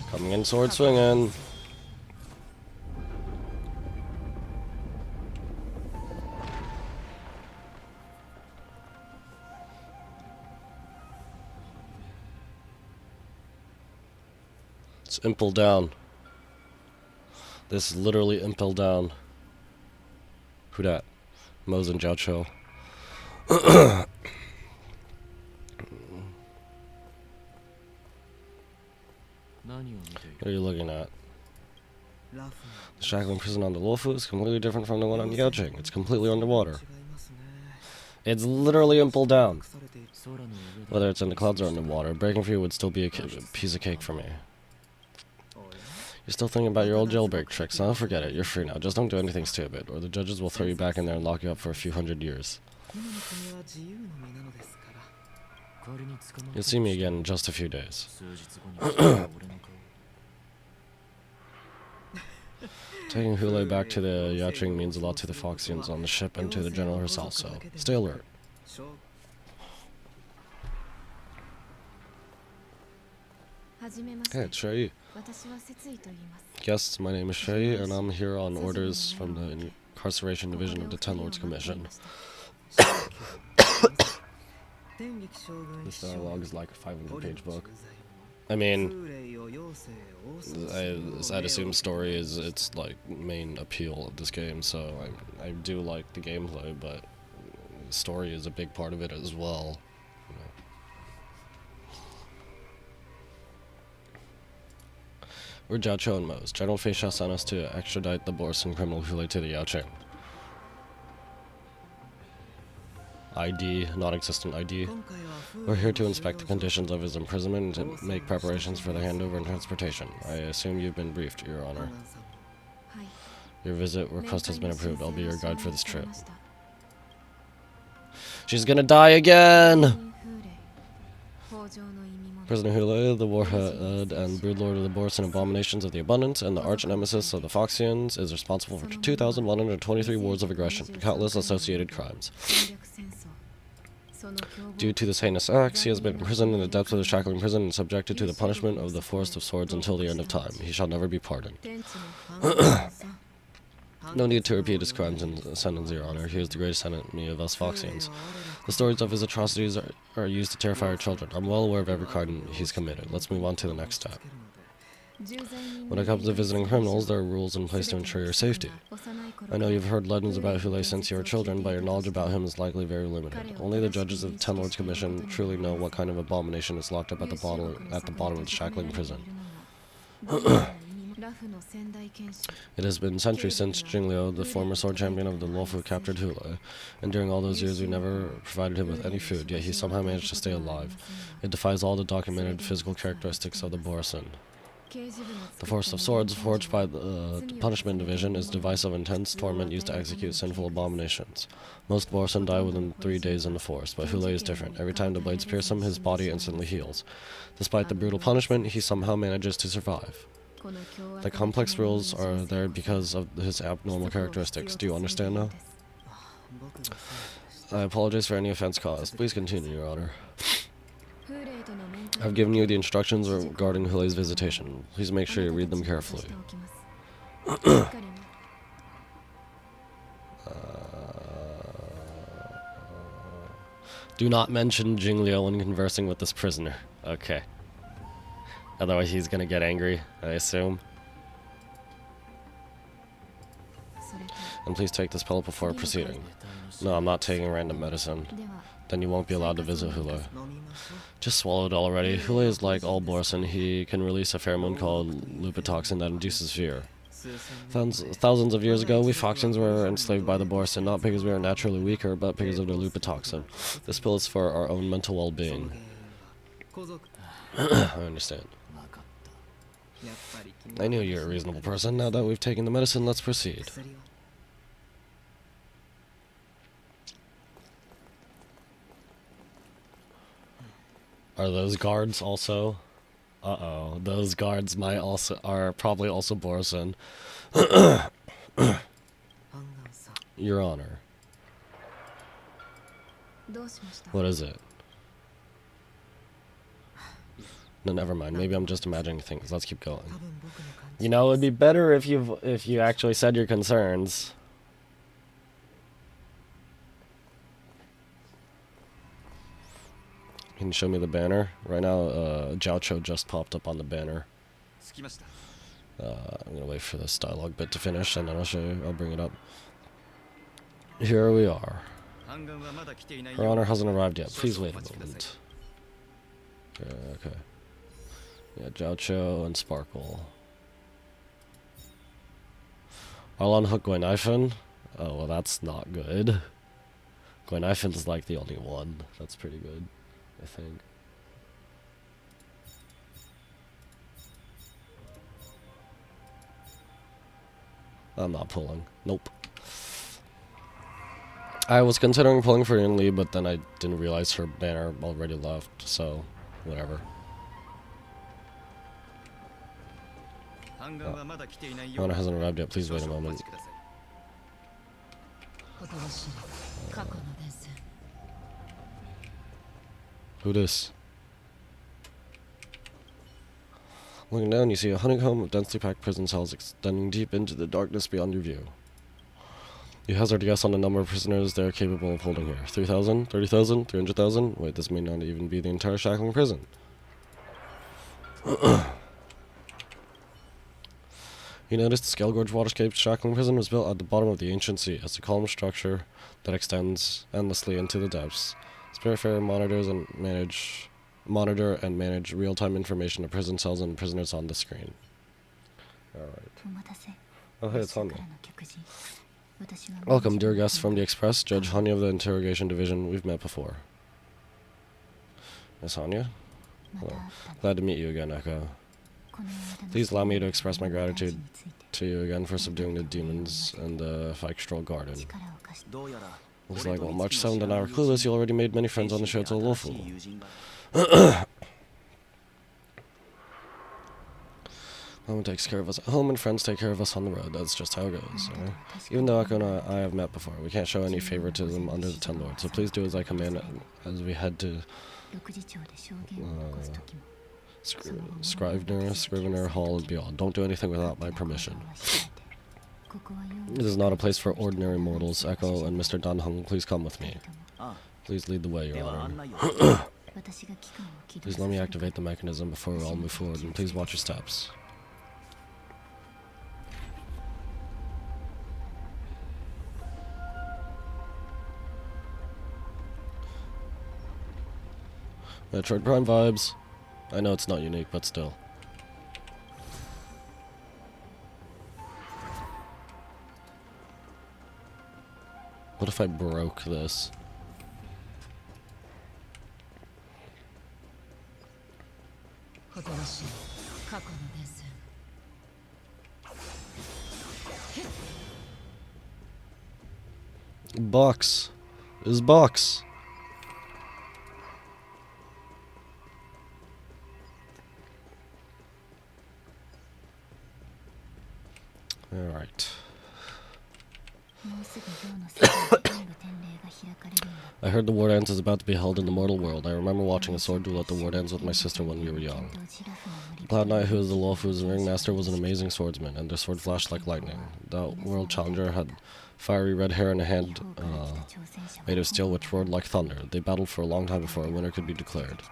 Coming in, sword swinging. It's impel down. This is literally impel down. Who dat? Mo's and Jiacho. What are you looking at? The shackling prison on the Luofu is completely different from the one on Yaoqing. It's completely underwater. It's literally impel down. Whether it's in the clouds or underwater, breaking free would still be a piece of cake for me. You're still thinking about your old jailbreak tricks, huh? Forget it, you're free now. Just don't do anything stupid, or the judges will throw you back in there and lock you up for a few hundred years. You'll see me again in just a few days. Taking Hule back to the Yaoqing means a lot to the Foxians on the ship and to the general herself, so stay alert. Hey, it's Shui. Yes, my name is Shui, and I'm here on orders from the Incarceration Division of the Ten Lords Commission. This dialogue is like a 500-page book. I mean, I'd assume story is its like main appeal of this game, so I do like the gameplay, but story is a big part of it as well. We're Jiacho and Mo's. General Feisha sent us to extradite the Borson criminal Hule to the Yaoqing. ID, non-existent ID. We're here to inspect the conditions of his imprisonment and to make preparations for the handover and transportation. I assume you've been briefed, Your Honor. Your visit request has been approved. I'll be your guide for this trip. She's gonna die again! Prisoner Hule, the warhead and broodlord of the Borson abominations of the abundance, and the arch-nemesis of the Foxians, is responsible for 2,123 wars of aggression, countless associated crimes. Due to this heinous act, he has been imprisoned in the depths of the shackling prison and subjected to the punishment of the Forest of Swords until the end of time. He shall never be pardoned. No need to repeat his crimes and sentence, Your Honor. He is the greatest enemy of us Foxians. The stories of his atrocities are used to terrify our children. I'm well aware of every crime he's committed. Let's move on to the next step. When it comes to visiting criminals, there are rules in place to ensure your safety. I know you've heard legends about Hule since you were children, but your knowledge about him is likely very limited. Only the judges of the Ten Lords Commission truly know what kind of abomination is locked up at the bottom of the shackling prison. It has been centuries since Jingliu, the former sword champion of the Luofu, captured Hule, and during all those years we never provided him with any food, yet he somehow managed to stay alive. It defies all the documented physical characteristics of the Borson. The Forest of Swords, forged by the Punishment Division, is a device of intense torment used to execute sinful abominations. Most Borson die within 3 days in the forest, but Hule is different. Every time the blades pierce him, his body instantly heals. Despite the brutal punishment, he somehow manages to survive. The complex rules are there because of his abnormal characteristics. Do you understand now? I apologize for any offense caused. Please continue, Your Honor. I've given you the instructions regarding Hulei's visitation. Please make sure you read them carefully. Do not mention Jingliu when conversing with this prisoner. Okay. Otherwise he's gonna get angry, I assume. And please take this pill before proceeding. No, I'm not taking random medicine. Then you won't be allowed to visit Hulei. Just swallow it already. Hulei is like all Borson. He can release a pheromone called lupitoxin that induces fear. Thousands of years ago, we Foxians were enslaved by the Borson, not because we are naturally weaker, but because of the lupitoxin. This pill is for our own mental well-being. I understand. I knew you're a reasonable person. Now that we've taken the medicine, let's proceed. Are those guards also? Uh-oh, those guards are probably also Borson. Your Honor. What is it? No, never mind. Maybe I'm just imagining things. Let's keep going. You know, it'd be better if you actually said your concerns. Can you show me the banner? Right now, Jiaocho just popped up on the banner. I'm gonna wait for this dialogue bit to finish, and then I'll bring it up. Here we are. Her Honor hasn't arrived yet. Please wait a moment. Okay. Yeah, Jiaocho and Sparkle. I'll unhook Guinaifen. Oh, well, that's not good. Guinaifen's like the only one. That's pretty good, I think. I'm not pulling. Nope. I was considering pulling for Yinli, but then I didn't realize her banner already left, so whatever. Honor hasn't arrived yet. Please wait a moment. Who this? Looking down, you see a honeycomb of densely packed prison cells extending deep into the darkness beyond your view. You hazard a guess on the number of prisoners they are capable of holding here. 3,000? 30,000? 300,000? Wait, this may not even be the entire shackling prison. You notice the Scale Gorge Waterscape shackling prison was built at the bottom of the ancient sea as a column structure that extends endlessly into the depths. Spiritfarer monitor and manage real-time information of prison cells and prisoners on the screen. Alright. Oh, hey, it's Hanya. Welcome, dear guests from the Express. Judge Hanya of the Interrogation Division. We've met before. Miss Hanya? Hello. Glad to meet you again, Echo. Please allow me to express my gratitude to you again for subduing the demons in the Fikestral Garden. Looks like, while much sound and I were clueless, you already made many friends on the Shoto Lofu. Home takes care of us at home, and friends take care of us on the road. That's just how it goes. Even though Echo and I have met before, we can't show any favoritism under the Ten Lords, so please do as I command as we head to Scrivener Hall and beyond. Don't do anything without my permission. This is not a place for ordinary mortals. Echo and Mr. Danheng, please come with me. Please lead the way, Your Honor. Please let me activate the mechanism before we all move forward, and please watch your steps. Metroid Prime vibes. I know it's not unique, but still. What if I broke this? Box. Is box. Alright. I heard the war dance is about to be held in the mortal world. I remember watching a sword duel at the war dance with my sister when we were young. Cloud Knight, who is the Luofu's ringmaster, was an amazing swordsman, and their sword flashed like lightning. The world challenger had fiery red hair and a hand made of steel which roared like thunder. They battled for a long time before a winner could be declared.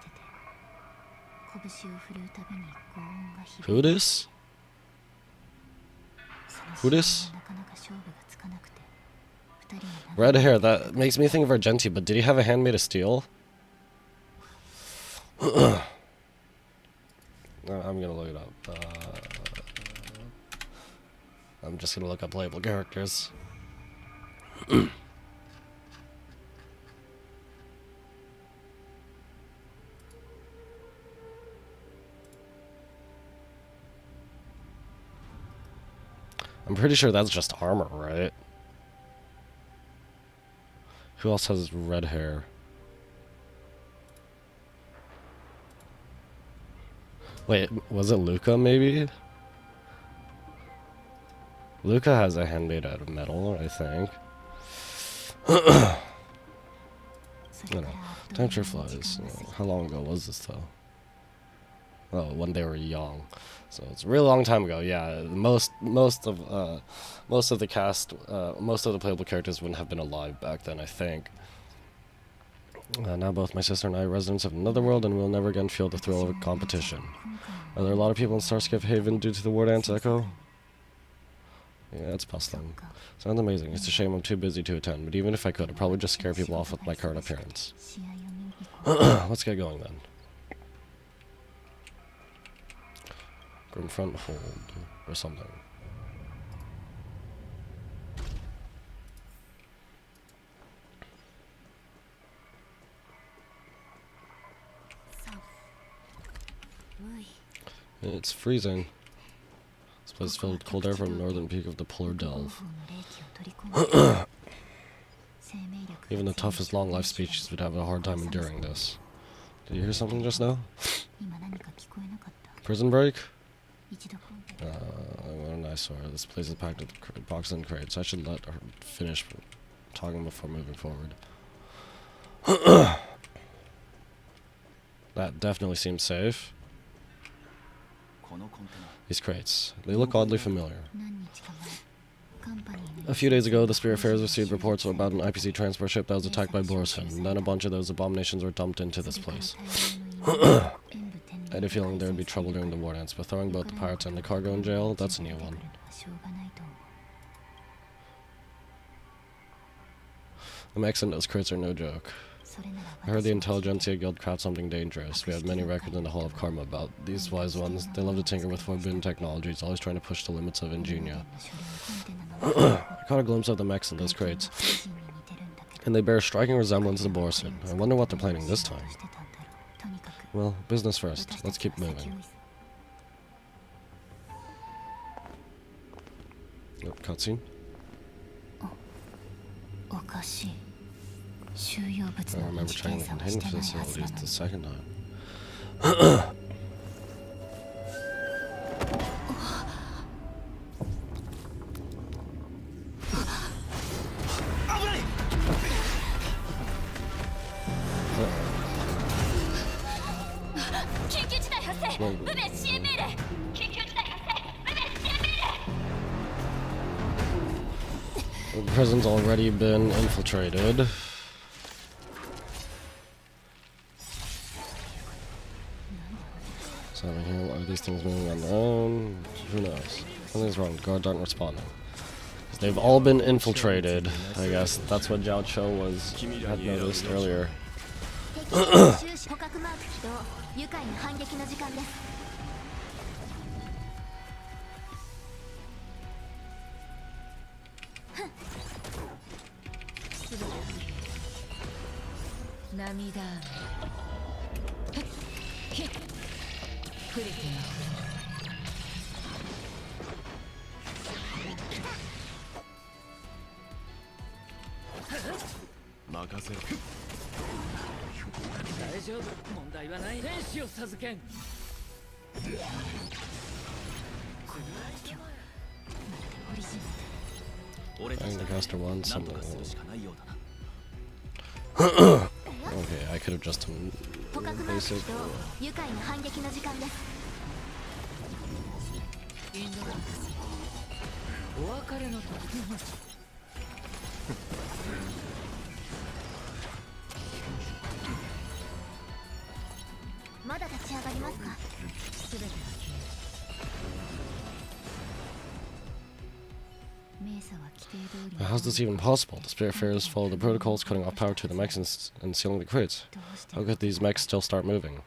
Who this? Who this? Red hair, that makes me think of Argenti, but did he have a hand made of steel? I'm gonna look it up. I'm just gonna look up playable characters. I'm pretty sure that's just armor, right? Who else has red hair? Wait, was it Luca maybe? Luca has a hand made out of metal, I think. I don't know. Time sure flies. How long ago was this though? Oh, when they were young. So it's a really long time ago. Yeah, most of the cast, most of the playable characters wouldn't have been alive back then, I think. Now both my sister and I are residents of another world, and we'll never again feel the thrill of a competition. Are there a lot of people in Starskip Haven due to the war dance echo? Yeah, it's bustling. Sounds amazing. It's a shame I'm too busy to attend, but even if I could, I'd probably just scare people off with my current appearance. Let's get going then. Grim front hold or something. It's freezing. This place is filled with cold air from the northern peak of the polar delve. Even the toughest long life species would have a hard time enduring this. Did you hear something just now? Prison break? What an eyesore. This place is packed with boxes and crates. I should let her finish talking before moving forward. That definitely seems safe. These crates. They look oddly familiar. A few days ago, the Spirit Affairs received reports about an IPC transport ship that was attacked by Borisfin, and then a bunch of those abominations were dumped into this place. I had a feeling there would be trouble during the war dance, but throwing both the pirates and the cargo in jail, that's a new one. The mechs in those crates are no joke. I heard the Intelligentsia Guild craft something dangerous. We have many records in the Hall of Karma about these wise ones. They love to tinker with forbidden technologies, always trying to push the limits of ingenia. I caught a glimpse of the mechs in those crates, and they bear a striking resemblance to Borisfin. I wonder what they're planning this time. Well, business first. Let's keep moving. Oh, cutscene. I remember checking the containment facilities the second time. The prison's already been infiltrated. Something here. Are these things moving on their own? Who knows? Something's wrong. The guards aren't responding. They've all been infiltrated. I guess that's what Zhao Cho had noticed earlier. Bang the caster once. Okay, I could have just done basic. How's this even possible? The Spiritfarers follow the protocols, cutting off power to the mechs and sealing the crates. How could these mechs still start moving?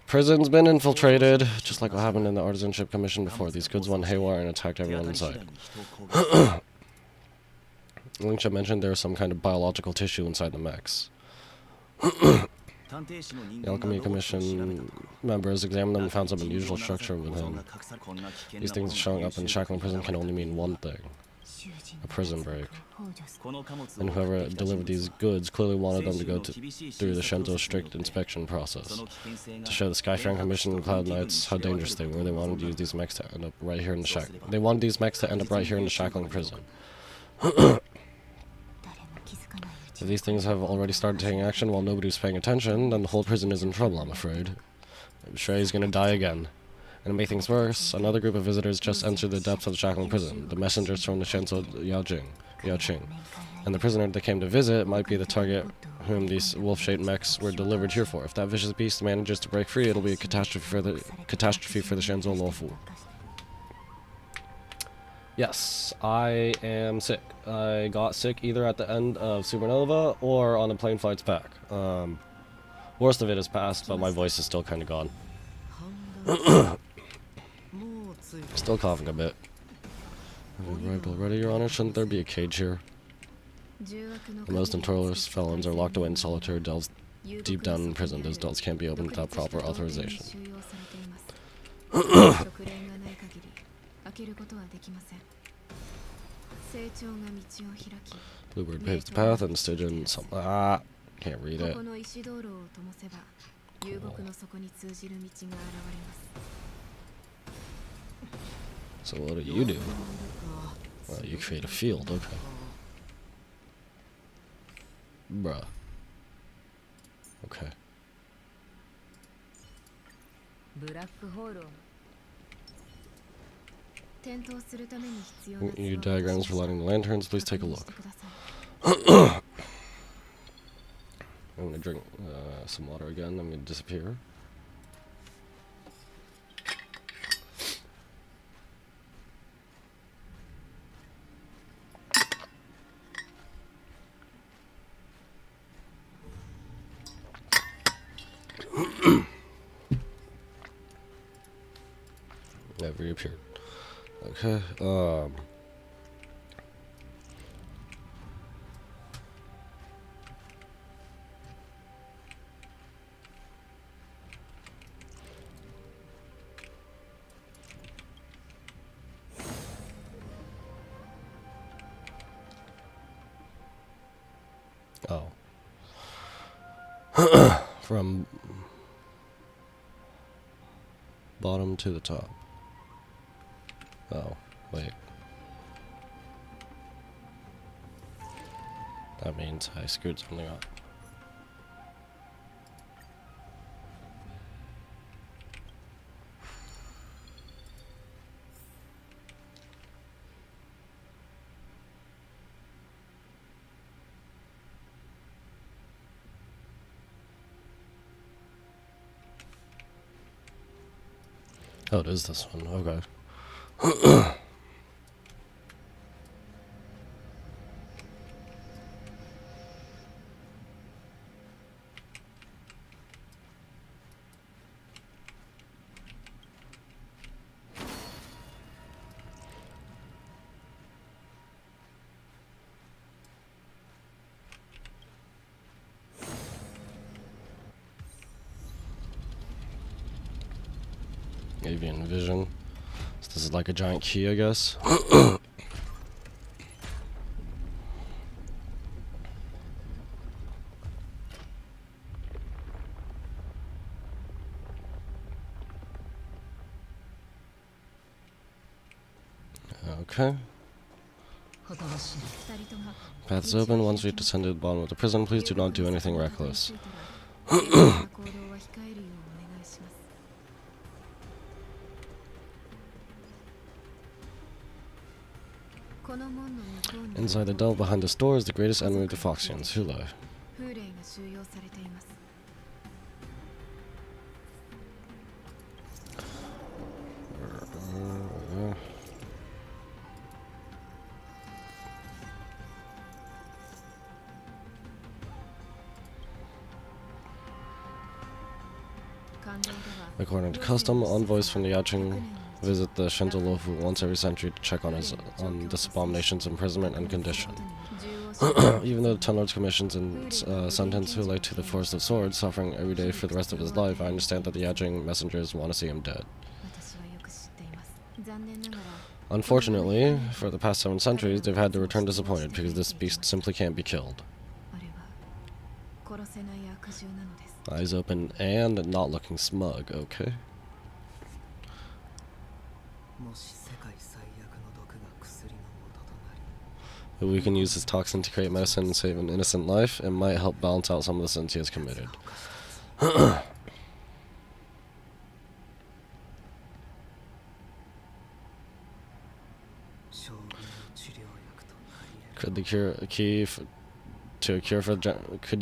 Prison's been infiltrated, just like what happened in the Artisanship Commission before. These goods went haywire and attacked everyone inside. Lynch mentioned there was some kind of biological tissue inside the mechs. The Alchemy Commission members examined them and found some unusual structure within. These things showing up in Shackling Prison can only mean one thing: a prison break. And whoever delivered these goods clearly wanted them to go through the Shento's strict inspection process. To show the Skyfaring Commission and Cloud Knights how dangerous they were, they wanted to use these mechs to end up right here in the Shackling Prison. If these things have already started taking action while nobody's paying attention, then the whole prison is in trouble, I'm afraid. I'm sure he's gonna die again. And to make things worse, another group of visitors just entered the depths of the Shackling Prison, the messengers from the Shenzhou Yaoqing. And the prisoner they came to visit might be the target whom these wolf-shaped mechs were delivered here for. If that vicious beast manages to break free, it'll be a catastrophe for the Shenzhou Luofu. Yes, I am sick. I got sick either at the end of Supernova or on the plane flights back. Worst of it is past, but my voice is still kind of gone. Still coughing a bit. Have we arrived already, Your Honor? Shouldn't there be a cage here? The most notorious felons are locked away in solitary dells deep down in prison. Those dells can't be opened without proper authorization. Bluebird paves the path and Stygian some can't read it. So what do you do? You create a field, okay. Bruh. Okay. Your diagrams for lighting the lanterns, please take a look. I'm gonna drink some water again, I'm gonna disappear. I've reappeared. Okay, oh. From bottom to the top. Oh, wait. That means I screwed something up. Oh, it is this one, okay. Avian vision. So this is like a giant key, I guess. Okay. Path is open. Once we've descended to the bottom of the prison, please do not do anything reckless. Inside the delve behind this door is the greatest enemy of the Foxians, Hulai. According to custom, envoys from the Yaching visit the Shinto Lofu once every century to check on this abomination's imprisonment and condition. Even though the Ten Lords commissions and sentence Hulai to the Forest of Swords, suffering every day for the rest of his life, I understand that the Yaching messengers want to see him dead. Unfortunately, for the past 7 centuries, they've had to return disappointed because this beast simply can't be killed. Eyes open and not looking smug, okay? If we can use his toxin to create medicine and save an innocent life, it might help balance out some of the sins he has committed. Could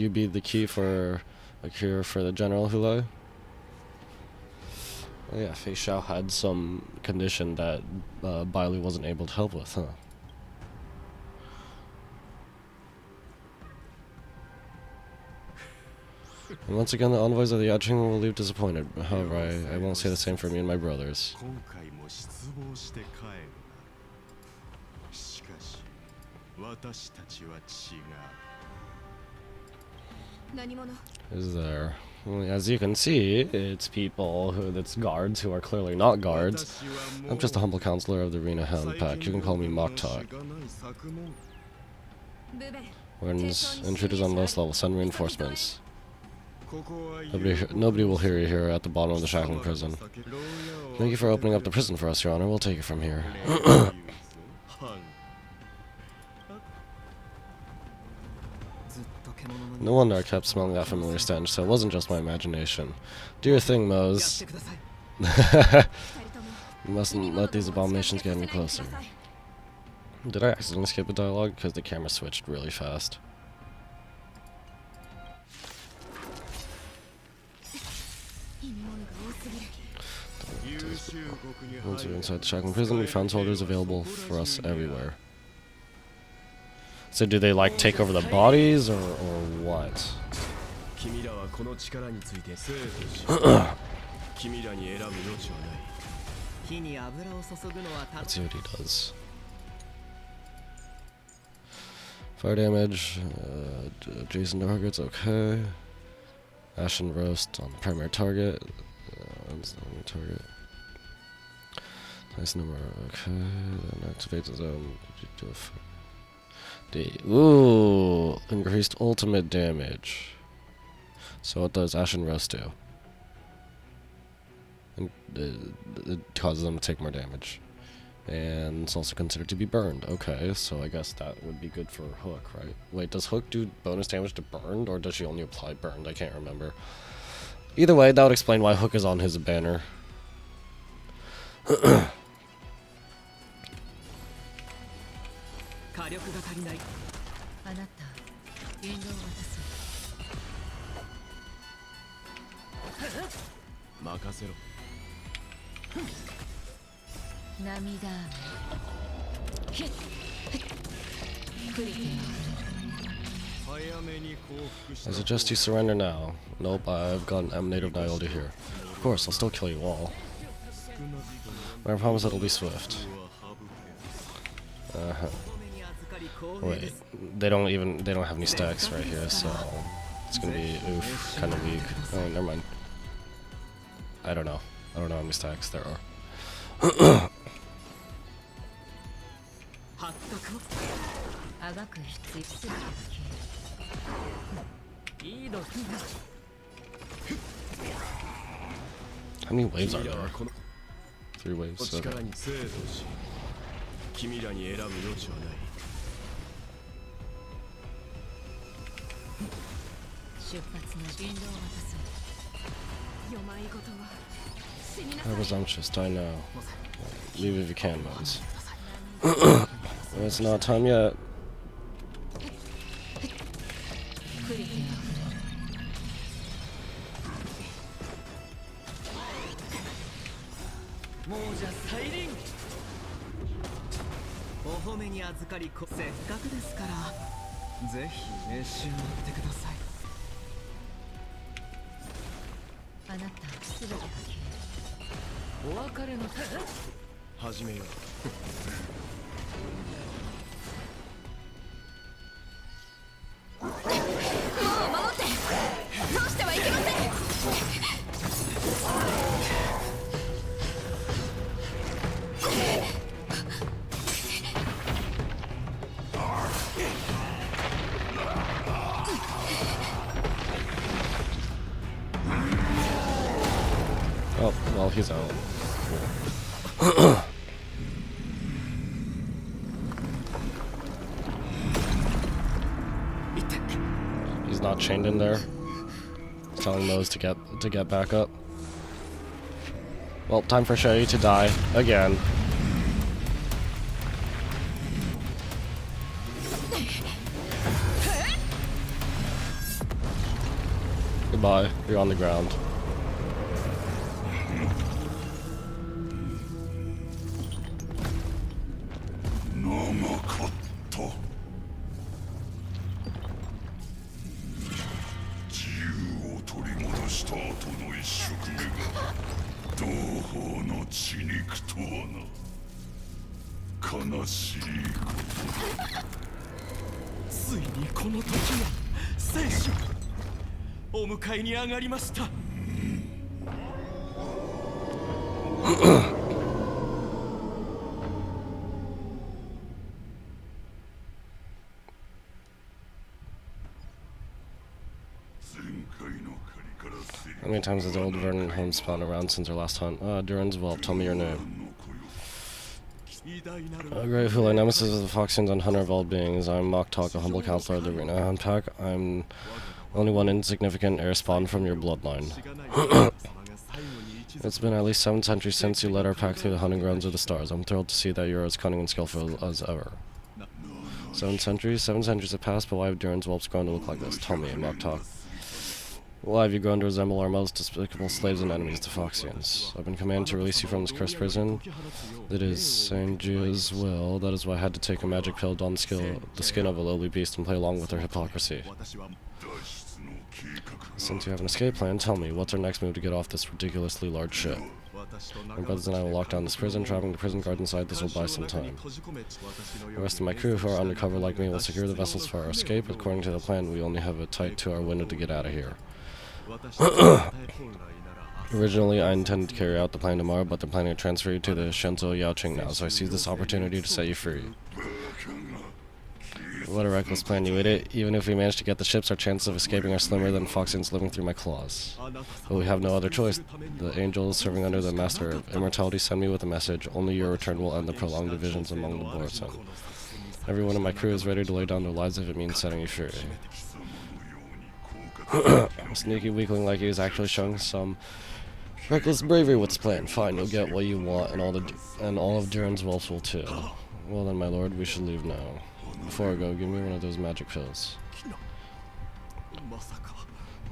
you be the key for a cure for the General Hulai? Oh yeah, Fei Xiao had some condition that Bailu wasn't able to help with, huh? And once again, the envoys of the Yaching will leave disappointed. However, I won't say the same for me and my brothers. Is there? Well, as you can see, it's it's guards who are clearly not guards. I'm just a humble counselor of the Arena Hound Pack. You can call me Moktok. When intruders on lowest level, send reinforcements. Nobody will hear you here at the bottom of the Shackling prison. Thank you for opening up the prison for us, Your Honor. We'll take it from here. No wonder I kept smelling that familiar stench, so it wasn't just my imagination. Do your thing, Mose. You mustn't let these abominations get any closer. Did I accidentally skip a dialogue? Because the camera switched really fast. Once we're inside the Shackling prison, we found soldiers available for us everywhere. So do they like take over the bodies or what? Let's see what he does. Fire damage, adjacent targets, okay. Ashen roast on the primary target. That's the only target. Nice number, okay. Then activate the zone. Ooh, increased ultimate damage. So what does Ashen Roast do? And, it causes them to take more damage. And it's also considered to be burned. Okay, so I guess that would be good for Hook, right? Wait, does Hook do bonus damage to burned, or does she only apply burned? I can't remember. Either way, that would explain why Hook is on his banner. I suggest you surrender now. Nope, I've got an emanate of Niolda here. Of course, I'll still kill you all. But I promise it'll be swift. Wait, they don't have any stacks right here, so it's gonna be oof, kind of weak. Oh, never mind. I don't know how many stacks there are. How many waves are there? 3 waves. Okay. Presumptuous, die now. Leave if you can, mons. It's not time yet. もうじゃサイリンお褒めに預かりせっかくですからぜひ召し上がってくださいあなたすべてお別れの始めようもう守って倒してはいけません Oh, well, he's out. He's not chained in there. He's telling those to get back up. Well, time for Shay to die again. Goodbye. You're on the ground. How many times has old Vernon home spawned around since our last hunt? Duran's Whelp, tell me your name. Great Hula, nemesis of the Foxians and hunter of all beings. I'm Mock Talk, a humble counselor of the arena. Unpack, I'm only one insignificant heir spawned from your bloodline. It's been at least 7 centuries since you led our pack through the hunting grounds of the stars. I'm thrilled to see that you're as cunning and skillful as ever. 7 centuries? 7 centuries have passed, but why have Duran's Whelps grown to look like this? Tell me, Mock Talk. Why have you grown to resemble our most despicable slaves and enemies, the Foxians? I've been commanded to release you from this cursed prison. It is Sanjia's will. That is why I had to take a magic pill, don the skin of a lowly beast, and play along with her hypocrisy. Since you have an escape plan, tell me, what's our next move to get off this ridiculously large ship? My brothers and I will lock down this prison, trapping the prison guards inside. This will buy some time. The rest of my crew, who are undercover like me, will secure the vessels for our escape. According to the plan, we only have a tight 2-hour window to get out of here. Originally, I intended to carry out the plan tomorrow, but they're planning to transfer you to the Shenzhou Yaoqing now, so I seize this opportunity to set you free. What a reckless plan, you idiot. Even if we manage to get the ships, our chances of escaping are slimmer than Foxians living through my claws. But we have no other choice. The angels serving under the Master of Immortality send me with a message. Only your return will end the prolonged divisions among the Borson. Everyone in my crew is ready to lay down their lives if it means setting you free. A sneaky weakling like you is actually showing some reckless bravery with this plan. Fine, you'll get what you want, and all of Duran's Whelps will too. Well then, my lord, we should leave now. Before I go, give me one of those magic pills.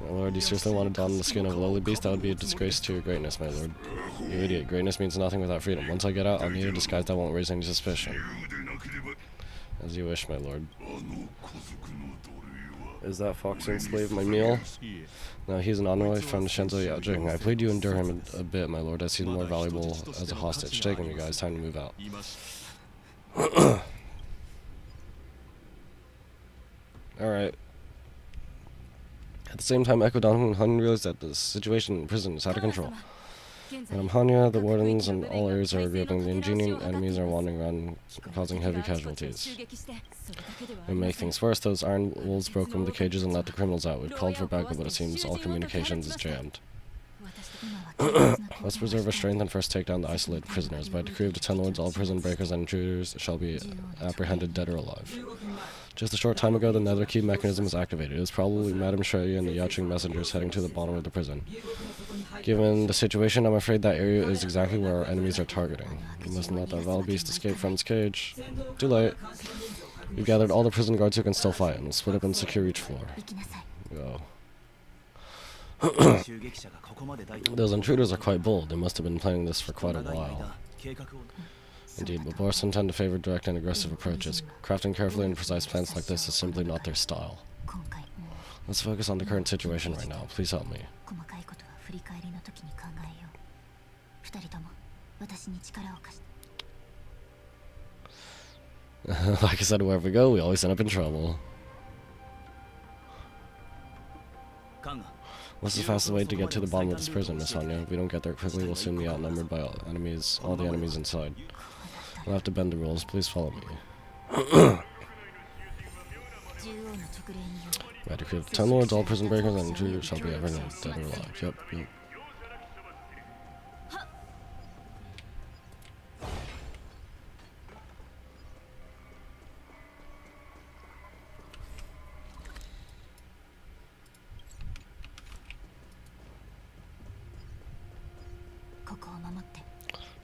My lord, you seriously want to don the skin of a lowly beast? That would be a disgrace to your greatness, my lord. You idiot, greatness means nothing without freedom. Once I get out, I'll need a disguise that won't raise any suspicion. As you wish, my lord. Is that Foxian slave my meal? No, he's an honorary from Shenzhou Yaoqing. I plead you endure him a bit, my lord, as he's more valuable as a hostage. Take him, you guys. Time to move out. Alright. At the same time, Echo Don and Hun realized that the situation in prison is out of control. Madame Hanya, the wardens, and all areas are gripping. The ingenious enemies are wandering around, causing heavy casualties. To make things worse, those iron wolves broke open the cages and let the criminals out. We've called for backup, but it seems all communications is jammed. Let's preserve our strength and first take down the isolated prisoners. By decree of the 10 lords, all prison breakers and intruders shall be apprehended dead or alive. Just a short time ago, the nether key mechanism was activated. It was probably Madame Shrey and the Yachting messengers heading to the bottom of the prison. Given the situation, I'm afraid that area is exactly where our enemies are targeting. We mustn't let that vile beast escape from its cage. Too late. We've gathered all the prison guards who can still fight, and we'll split up and secure each floor. Go. Those intruders are quite bold. They must have been planning this for quite a while. Indeed, but Boris tend to favor direct and aggressive approaches. Crafting carefully and precise plans like this is simply not their style. Let's focus on the current situation right now. Please help me. Like I said, wherever we go, we always end up in trouble. What's the fastest way to get to the bottom of this prison, Miss Hanya? If we don't get there quickly, we'll soon be outnumbered by all the enemies inside. We'll have to bend the rules. Please follow me. Right, if you have 10 lords, all prison breakers, and intruders shall be ever known, dead or alive. Yep.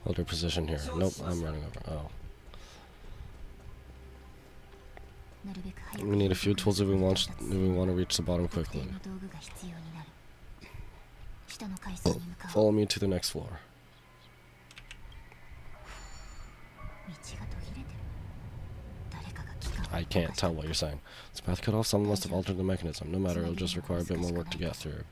Hold your position here. Nope, I'm running over. Oh. We need a few tools if we want to reach the bottom quickly. Follow me to the next floor. I can't tell what you're saying. This path cut off, someone must have altered the mechanism. No matter, it'll just require a bit more work to get through.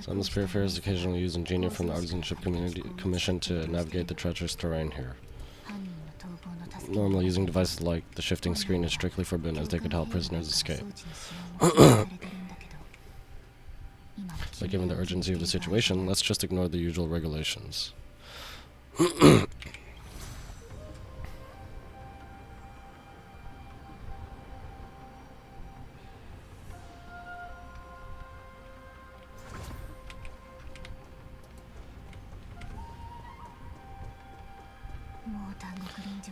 Some spearfarers occasionally use ingenious from the artisanship community commission to navigate the treacherous terrain here. Normally, using devices like the shifting screen is strictly forbidden, as they could help prisoners escape. But given the urgency of the situation, let's just ignore the usual regulations.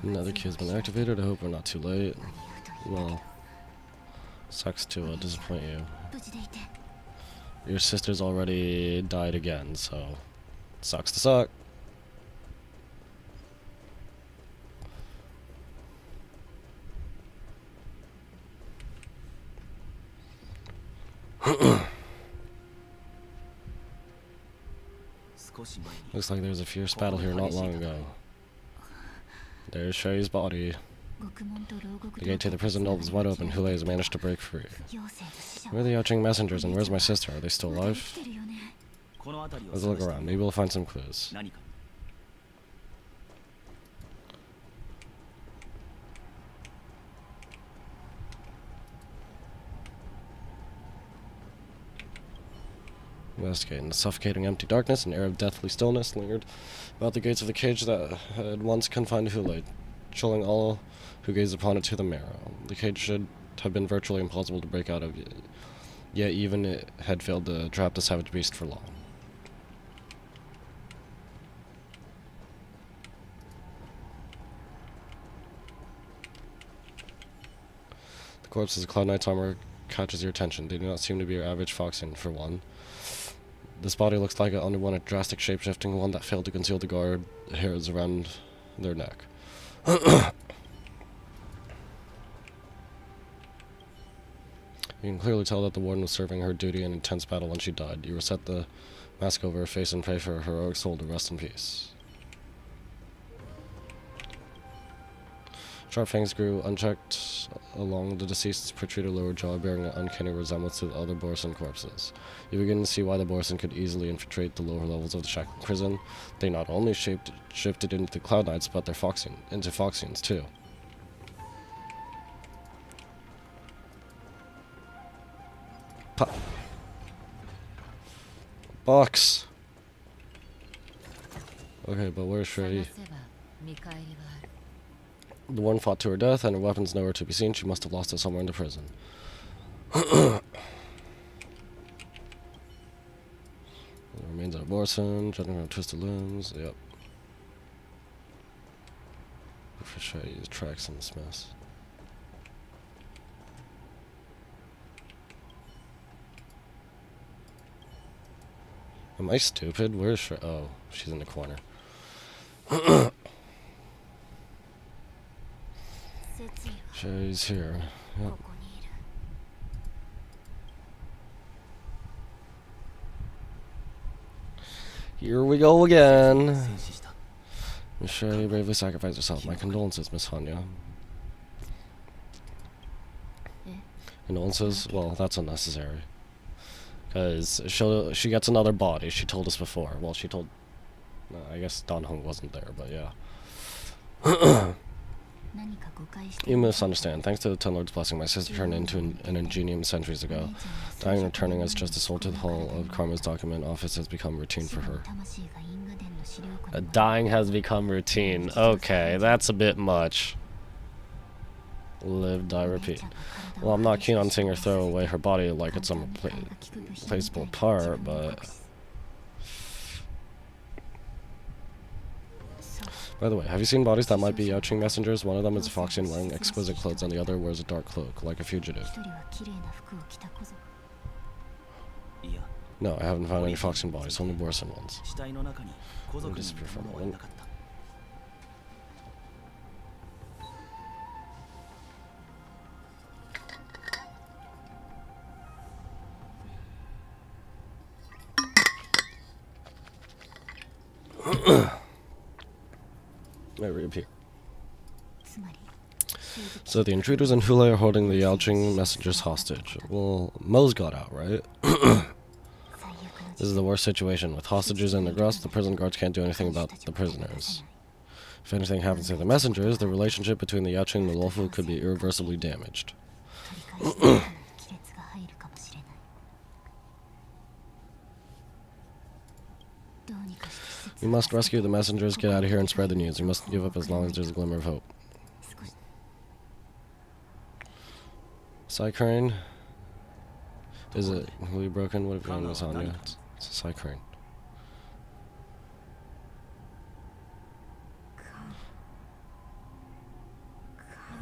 Another key has been activated. I hope we're not too late. Well, sucks to disappoint you. Your sister's already died again, so sucks to suck. Looks like there was a fierce battle here not long ago. There's Sherry's body. The gate to the prison is wide open. Hule has managed to break free. Where are the Yachting messengers, and where's my sister? Are they still alive? Let's look around. Maybe we'll find some clues. Investigate. In the suffocating empty darkness, an air of deathly stillness lingered about the gates of the cage that had once confined Hule, chilling all who gazed upon it to the marrow. The cage should have been virtually impossible to break out of, yet even it had failed to trap the savage beast for long. The corpses of Cloud Knight's armor catches your attention. They do not seem to be your average foxen, for one. This body looks like it underwent a drastic shapeshifting, one that failed to conceal the guard hairs around their neck. You can clearly tell that the warden was serving her duty in intense battle when she died. You reset the mask over her face and pray for her heroic soul to rest in peace. Sharp fangs grew unchecked along the deceased's protruded lower jaw, bearing an uncanny resemblance to the other Borson corpses. You begin to see why the Borson could easily infiltrate the lower levels of the shackled prison. They not only shifted into the Cloud Knights, but their into Foxians too. Box! Okay, but where's Shrey? The one fought to her death, and her weapons nowhere to be seen. She must have lost it somewhere in the prison. The remains of a Borson, judging from twisted limbs. Yep. For sure, use tracks in this mess. Am I stupid? Where's Shrey? Oh, she's in the corner. Shrey's here. Yep. Here we go again. Miss Shrey bravely sacrificed herself. My condolences, Miss Hanya. Condolences? Well, that's unnecessary. Because she gets another body. She told us before. Well, she told... I guess Don Hung wasn't there, but yeah. You misunderstand. Thanks to the Ten Lord's blessing, my sister turned into an ingenium centuries ago. Dying and returning as just a soul to the hull of Karma's document office has become routine for her. Dying has become routine. Okay, that's a bit much. Live, die, repeat. Well, I'm not keen on seeing her throw away her body like it's some replaceable part, but... By the way, have you seen bodies that might be Yaoqing messengers? One of them is a Foxian wearing exquisite clothes, and the other wears a dark cloak, like a fugitive. No, I haven't found any Foxian bodies, only Borson ones. Let me disappear for a moment. I reappear. So the intruders in Hule are holding the Yaoqing messengers hostage. Well, Mo's got out, right? This is the worst situation. With hostages in the grasp, the prison guards can't do anything about the prisoners. If anything happens to the messengers, the relationship between the Yaoqing and the Luofu could be irreversibly damaged. We must rescue the messengers, get out of here, and spread the news. We must give up as long as there's a glimmer of hope. Psycrane? Is it really broken? What have you done, Miss Anya? It's a Psycrane.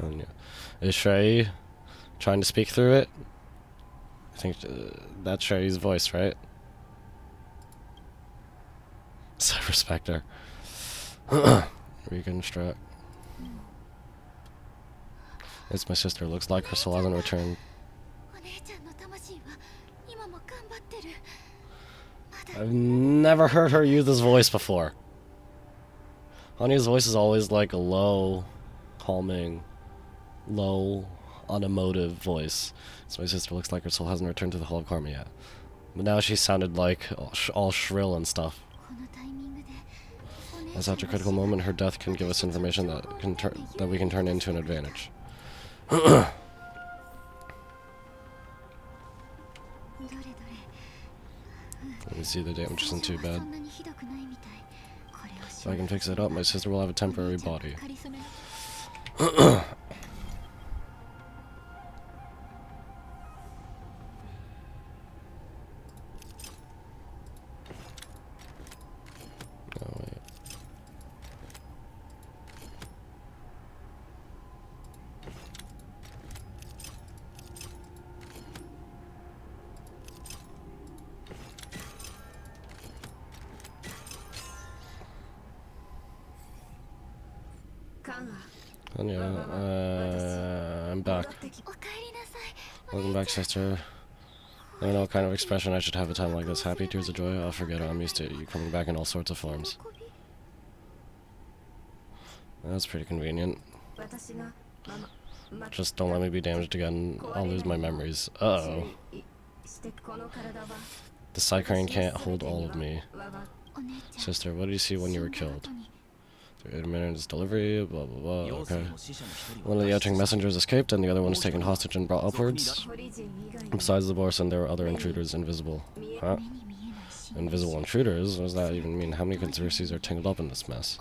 Anya. Is Shrey trying to speak through it? I think that's Shrey's voice, right? So I respect her. Reconstruct. It's my sister. Looks like her soul hasn't returned. I've never heard her use this voice before. Honey's voice is always like a low, calming, low, unemotive voice. So my sister looks like her soul hasn't returned to the Hall of Karma yet. But now she sounded like all shrill and stuff. At such a critical moment, her death can give us information that we can turn into an advantage. Let me see, the damage isn't too bad. If I can fix it up, my sister will have a temporary body. I'm back. Welcome back, sister. I don't know what kind of expression I should have at a time like this. Happy, tears of joy? I'll forget it. I'm used to you coming back in all sorts of forms. That's pretty convenient. Just don't let me be damaged again. I'll lose my memories. Uh-oh. The Psycrane can't hold all of me. Sister, what did you see when you were killed? 8 minutes delivery, blah blah blah, okay. One of the Yachting messengers escaped and the other one was taken hostage and brought upwards. Besides the Borson, there were other intruders invisible. Huh? Invisible intruders? What does that even mean? How many conspiracies are tangled up in this mess?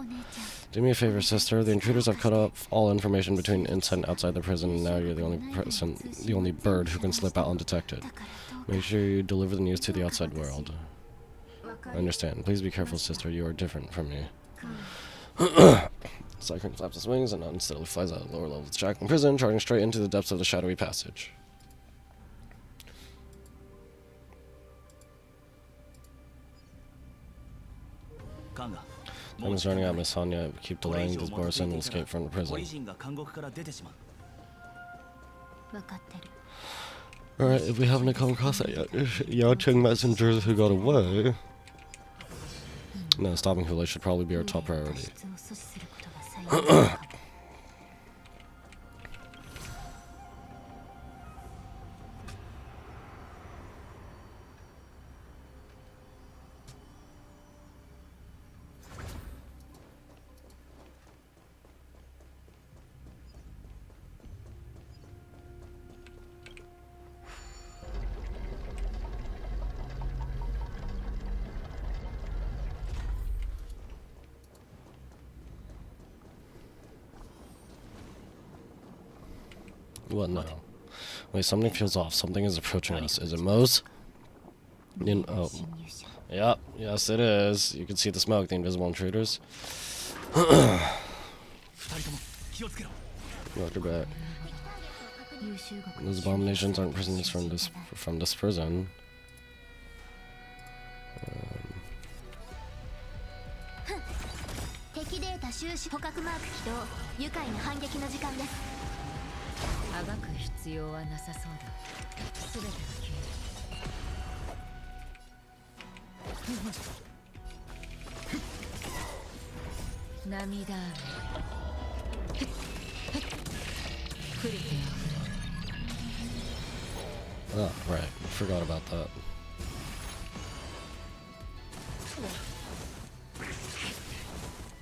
Do me a favor, sister. The intruders have cut off all information between inside and outside the prison, and now you're the only bird who can slip out undetected. Make sure you deliver the news to the outside world. I understand. Please be careful, sister. You are different from me. Cyclone flaps its wings and unsteadily flies out of the lower levels of the shackling prison, charging straight into the depths of the shadowy passage. Time is running out, Miss Hanya. If we keep delaying, this Borson will escape from the prison. Alright, if we haven't come across that Yachting messengers who got away, no, stopping Hule should probably be our top priority. What now? Wait, something feels off. Something is approaching us. Is it Moe's? Oh. Yep, yes it is. You can see the smoke, the invisible intruders. Roger back. Those abominations aren't prisoners from this prison. 敵データ収集捕獲マーク起動愉快な反撃の時間です。あがく必要はなさそうだ。すべてが消える。涙雨。クリティ Oh, right. Forgot about that.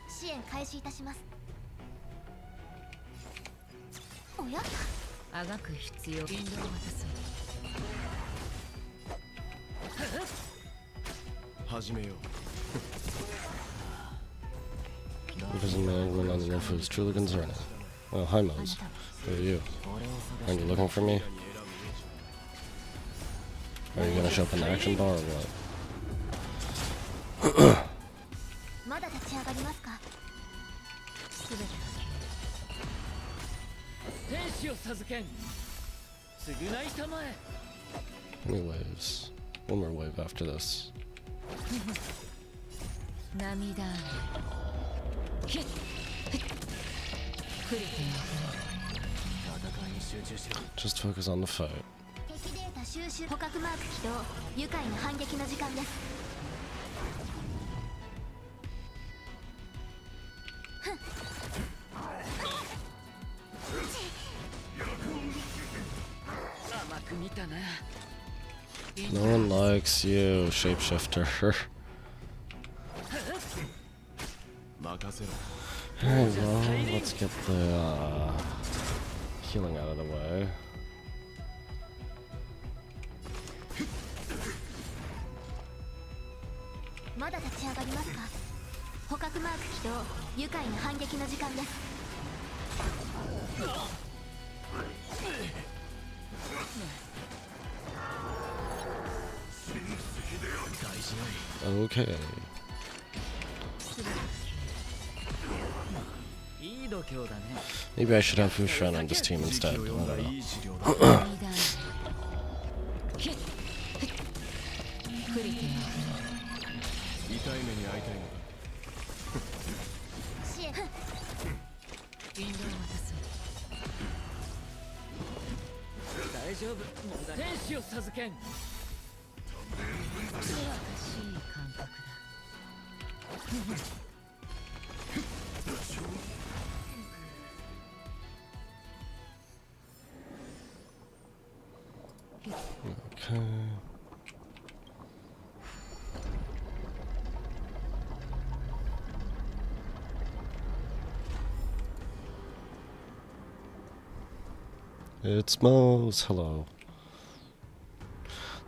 支援開始いたします。おや？あがく必要。引導を渡そう。始めよう。Prison management on the roof is truly concerning. Oh, hi, Mose. Who are you? Are you looking for me? Are you gonna show up in the action bar or what? まだ立ち上がりますか？すべてが消える。天使を授けん。償いたまえ。 Anyways, one more wave after this. 涙雨。クリティ Just focus on the fight. 敵データ収集捕獲マーク起動愉快な反撃の時間です。甘く見たな。 No one likes you, shapeshifter. Alright, well, let's get the healing out of the way. まだ立ち上がりますか？捕獲マーク起動愉快な反撃の時間です。 Okay. Maybe I should have Fushan on this team instead. I don't know. Okay. It's Mose. Hello.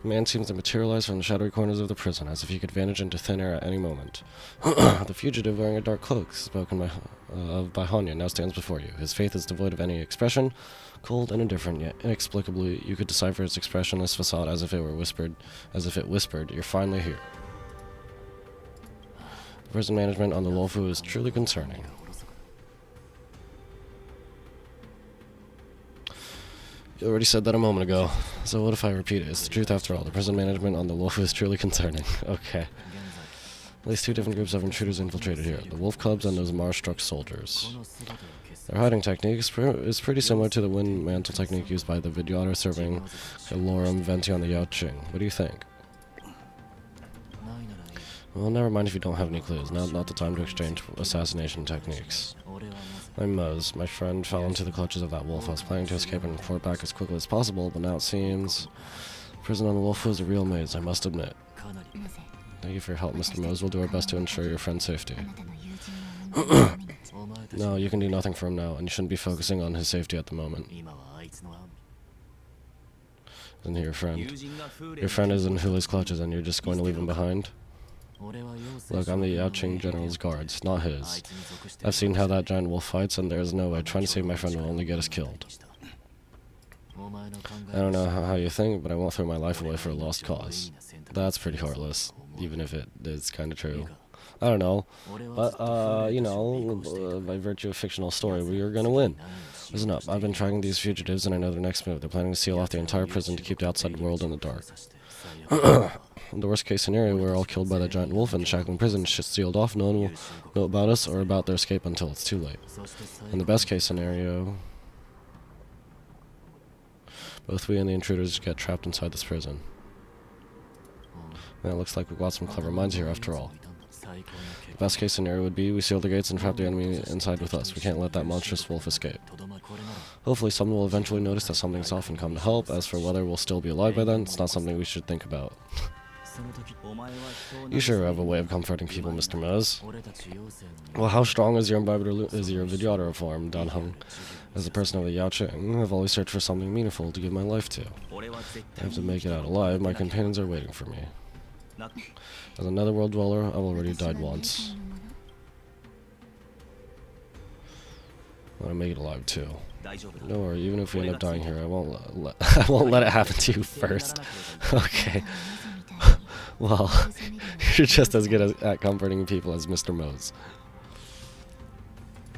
The man seems to materialize from the shadowy corners of the prison, as if he could vanish into thin air at any moment. The fugitive, wearing a dark cloak, spoken by Hanya, now stands before you. His face is devoid of any expression, cold and indifferent, yet inexplicably you could decipher his expressionless facade as if it whispered, "You're finally here." The prison management on the Wolfu is truly concerning. You already said that a moment ago, so what if I repeat it? It's the truth after all. The prison management on the Wolf is truly concerning. Okay. At least two different groups of intruders infiltrated here. The Wolf Cubs and those Mars-struck soldiers. Their hiding technique is pretty similar to the wind mantle technique used by the Vidyadhar serving Lorum Venti on the Yao Qing. What do you think? Well, never mind if you don't have any clues. Now not the time to exchange assassination techniques. I'm Mose. My friend fell into the clutches of that wolf. I was planning to escape and report back as quickly as possible, but now it seems prison on the wolf was a real maze, I must admit. Thank you for your help, Mr. Mose. We'll do our best to ensure your friend's safety. No, you can do nothing for him now, and you shouldn't be focusing on his safety at the moment. Isn't he your friend? Your friend is in Huli's clutches, and you're just going to leave him behind? Look, I'm the Yao Qing General's guards, not his. I've seen how that giant wolf fights, and there's no way trying to save my friend will only get us killed. I don't know how you think, but I won't throw my life away for a lost cause. That's pretty heartless, even if it is kind of true. I don't know, but, you know, by virtue of fictional story, we are gonna win. Listen up, I've been tracking these fugitives, and I know their next move. They're planning to seal off the entire prison to keep the outside world in the dark. In the worst case scenario, we're all killed by that giant wolf and the shackling prison is just sealed off. No one will know about us or about their escape until it's too late. In the best case scenario, both we and the intruders get trapped inside this prison. Man, it looks like we've got some clever minds here after all. The best case scenario would be we seal the gates and trap the enemy inside with us. We can't let that monstrous wolf escape. Hopefully someone will eventually notice that something's off and come to help. As for whether we'll still be alive by then, it's not something we should think about. You sure have a way of comforting people, Mr. Mose. Well, how strong is your Vidyadhar form, Danheng? As a person of the Yao Qing, I've always searched for something meaningful to give my life to. I have to make it out alive. My companions are waiting for me. As a netherworld dweller, I've already died once. I want to make it alive too. Don't worry, even if we end up dying here, I won't let it happen to you first. Okay. Well, you're just as good at comforting people as Mr. Mose.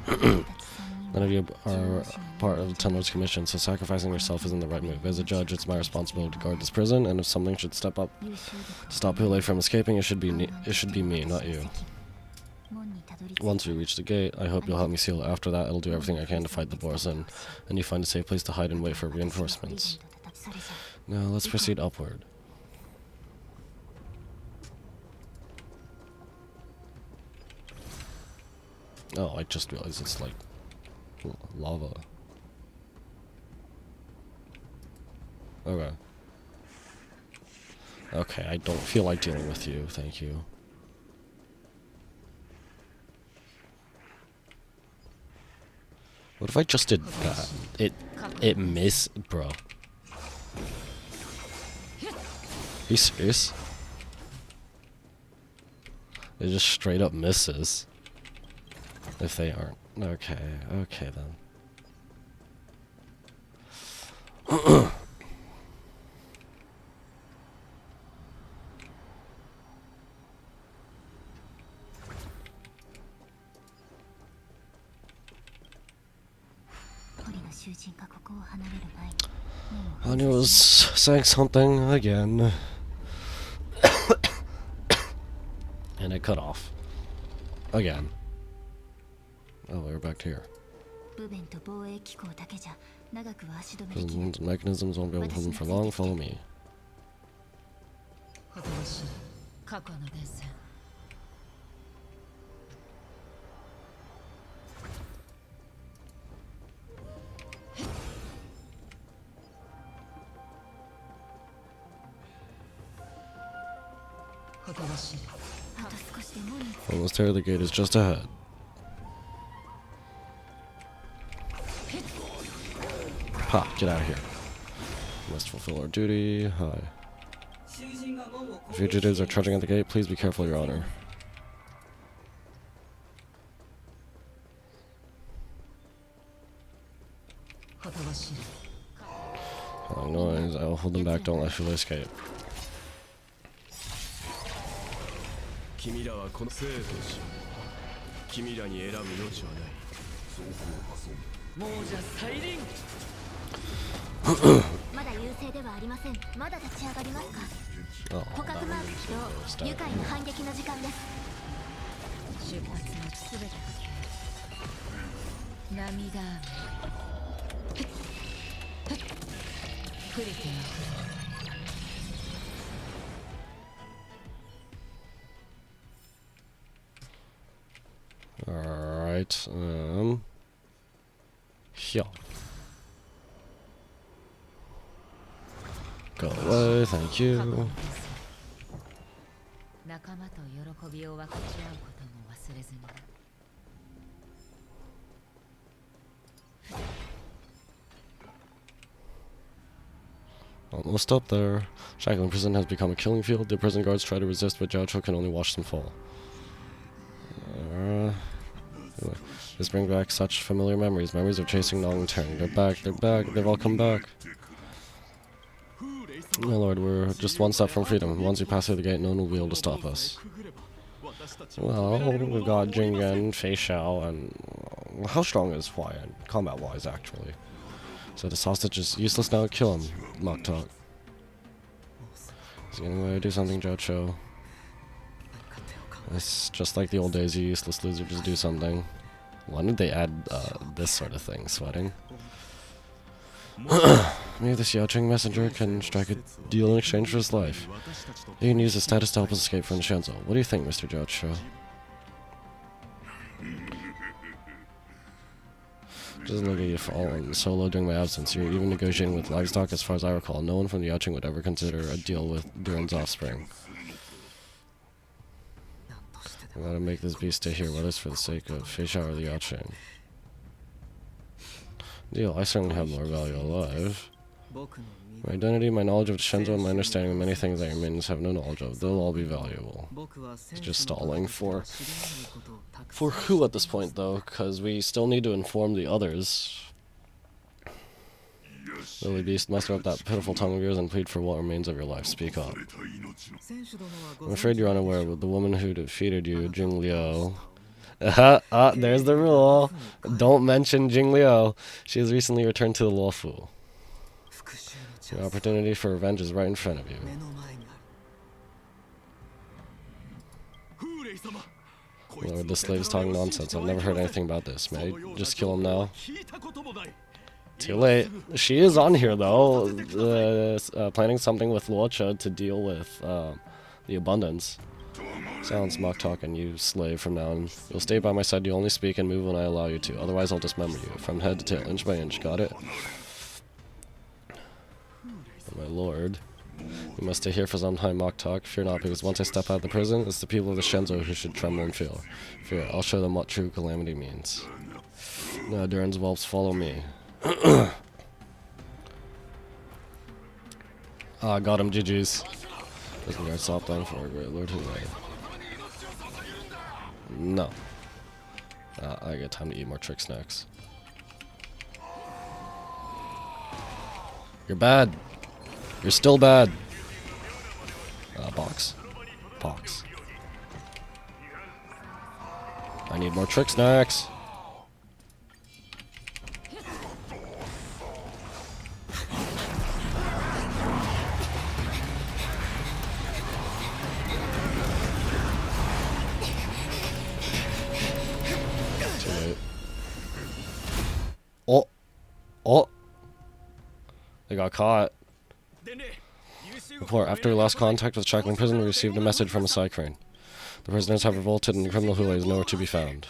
None of you are part of the Ten Lords Commission, so sacrificing yourself isn't the right move. As a judge, it's my responsibility to guard this prison, and if something should step up to stop Hule from escaping, it should be me, not you. Once we reach the gate, I hope you'll help me seal it. After that, I'll do everything I can to fight the boars in, and you find a safe place to hide and wait for reinforcements. Now, let's proceed upward. Oh, I just realized it's like lava. Okay. Okay, I don't feel like dealing with you, thank you. What if I just did that? It missed, bro. You serious? It just straight up misses. If they aren't. Okay, okay then. Anya was saying something again. And it cut off. Again. Oh, we're back here. Prisons and mechanisms won't be able to hold them for long. Follow me. あと少しで門に Almost there, the gate is just ahead. Ha, get out of here. Must fulfill our duty. Hi. Fugitives are trudging at the gate. Please be careful, Your Honor. Noise. I will hold them back. Don't let Shula escape. 君らはこの生とし君らに選ぶ余地はない亡者再臨まだ優勢ではありません。まだ立ち上がりますか。 Oh, 捕獲 that マー was ク起動。 start. 愉快な反撃の時間です。出発のすべて涙雨降りてま Alright, here. Go away, thank you. 仲間と喜びを分かち合うことも忘れずに Almost up there. Shackling prison has become a killing field. The prison guards try to resist, but Jiao can only watch them fall. Anyway, this brings back such familiar memories. Memories of chasing Nong and Tang. They're back, they've all come back. My lord, we're just one step from freedom. Once we pass through the gate, no one will be able to stop us. Well, we've got Jingen, Fei Xiao, and... how strong is Huayan, combat-wise, actually? So the sausage is useless now, kill him, Mock Talk. Is there any way to do something, Jocho? It's just like the old days, you useless loser, just do something. Why did they add this sort of thing, sweating? Maybe this Yaocheng messenger can strike a deal in exchange for his life. He can use his status to help us escape from the Shenzhou. What do you think, Mr. Jocho? Just look at you falling solo during my absence. You're even negotiating with livestock, as far as I recall. No one from the Yaocheng would ever consider a deal with Durin's offspring. I gotta make this beast stay here, whether it's for the sake of Fei Xiao or the Yaocheng. Deal, I certainly have more value alive. My identity, my knowledge of Shenzhou, and my understanding of many things that your minions have no knowledge of. They'll all be valuable. It's just stalling for who at this point, though? Because we still need to inform the others. Lily Beast, muster up that pitiful tongue of yours and plead for what remains of your life. Speak up. I'm afraid you're unaware, but the woman who defeated you, Jing Liu... there's the rule. Don't mention Jing Liu. She has recently returned to the Luofu. The opportunity for revenge is right in front of you. Lord, this slave is talking nonsense. I've never heard anything about this. May I just kill him now? Too late. She is on here, though, planning something with Luocha to deal with the abundance. Silence, Mock Talk, and you slave from now on. You'll stay by my side, you only speak and move when I allow you to. Otherwise, I'll dismember you, from head to tail, inch by inch. Got it? Oh, my lord. You must stay here for some time, Mock Talk. Fear not, because once I step out of the prison, it's the people of the Shenzhou who should tremble and fear. I'll show them what true calamity means. Now, Durin's whelps, follow me. Got him, GG's. Prison guard stopped on for a great lord who made. No. I get time to eat more trick snacks. You're bad. You're still bad. Box. Box. I need more trick snacks. Oh. Oh. They got caught. Report. After we lost contact with Shackling Prison, we received a message from a Cycrane. The prisoners have revolted and the criminal Hule is nowhere to be found.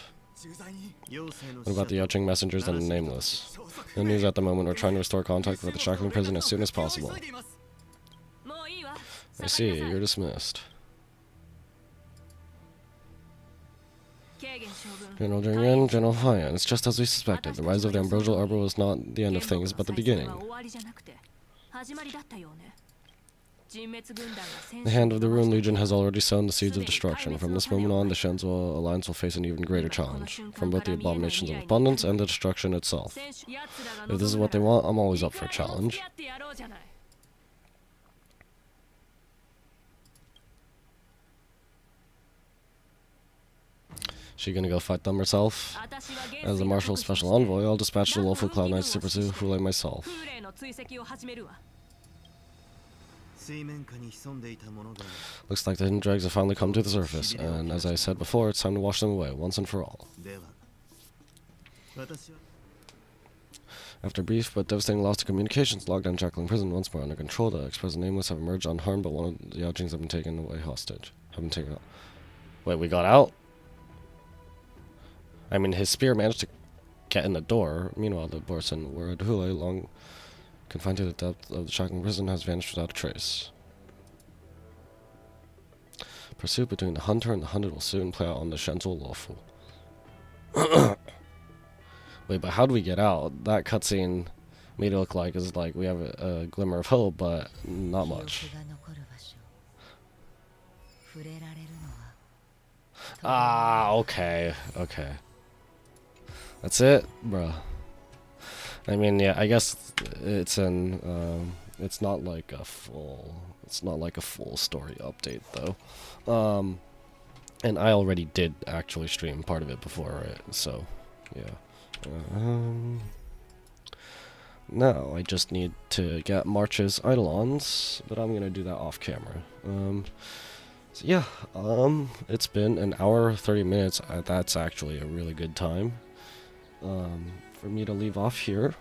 What about the Yaocheng messengers and the Nameless? No news at the moment. We're trying to restore contact with the Shackling Prison as soon as possible. I see. You're dismissed. General Jurian, General Hyan. It's just as we suspected. The rise of the Ambrosial Arbor was not the end of things, but the beginning. The hand of the Rune Legion has already sown the seeds of destruction. From this moment on, the Shenzo Alliance will face an even greater challenge, from both the abominations of abundance and the destruction itself. If this is what they want, I'm always up for a challenge. She gonna go fight them herself? As the Marshal's special envoy, I'll dispatch the lawful Cloud Knights to pursue Fule myself. Looks like the hidden dregs have finally come to the surface, and as I said before, it's time to wash them away, once and for all. After a brief but devastating loss to communications, locked down Jackling Prison once more under control, the ex-president Nameless have emerged unharmed, but one of the Yaojings have been taken away hostage. Wait, we got out? I mean, his spear managed to get in the door. Meanwhile, the Borson were Hule, long confined to the depth of the shocking prison, has vanished without a trace. Pursuit between the hunter and the hunted will soon play out on the Shenzo Lawful. Wait, but how do we get out? That cutscene made it look like we have a glimmer of hope, but not much. Ah, okay. That's it, bruh. I mean, yeah, I guess it's it's not like a full story update though. And I already did actually stream part of it before, right? So, yeah. Now I just need to get March's Eidolons, but I'm gonna do that off camera. So yeah, it's been an hour 30 minutes. That's actually a really good time. For me to leave off here.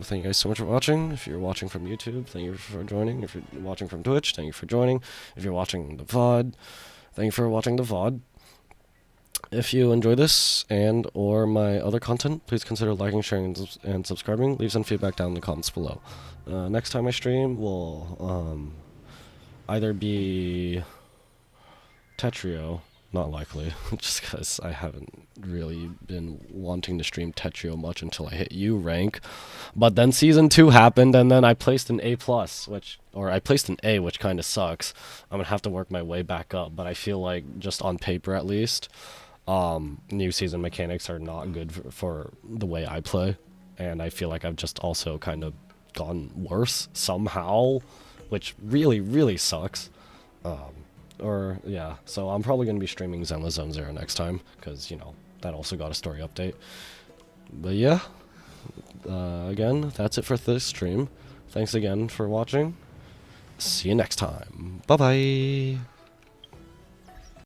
Thank you guys so much for watching. If you're watching from YouTube, thank you for joining. If you're watching from Twitch, thank you for joining. If you're watching the VOD, thank you for watching the VOD. If you enjoy this and or my other content, please consider liking, sharing, and subscribing. Leave some feedback down in the comments below. Next time I stream will either be Tetrio. Not likely, just because I haven't really been wanting to stream Tetrio much until I hit U rank. But then Season 2 happened, and then I placed an A+, which kind of sucks. I'm gonna have to work my way back up, but I feel like, just on paper at least, new season mechanics are not good for the way I play. And I feel like I've just also kind of gone worse somehow, which really, really sucks. So I'm probably going to be streaming Zenless Zone Zero next time, because, you know, that also got a story update. But yeah, again, that's it for this stream. Thanks again for watching. See you next time. Bye-bye.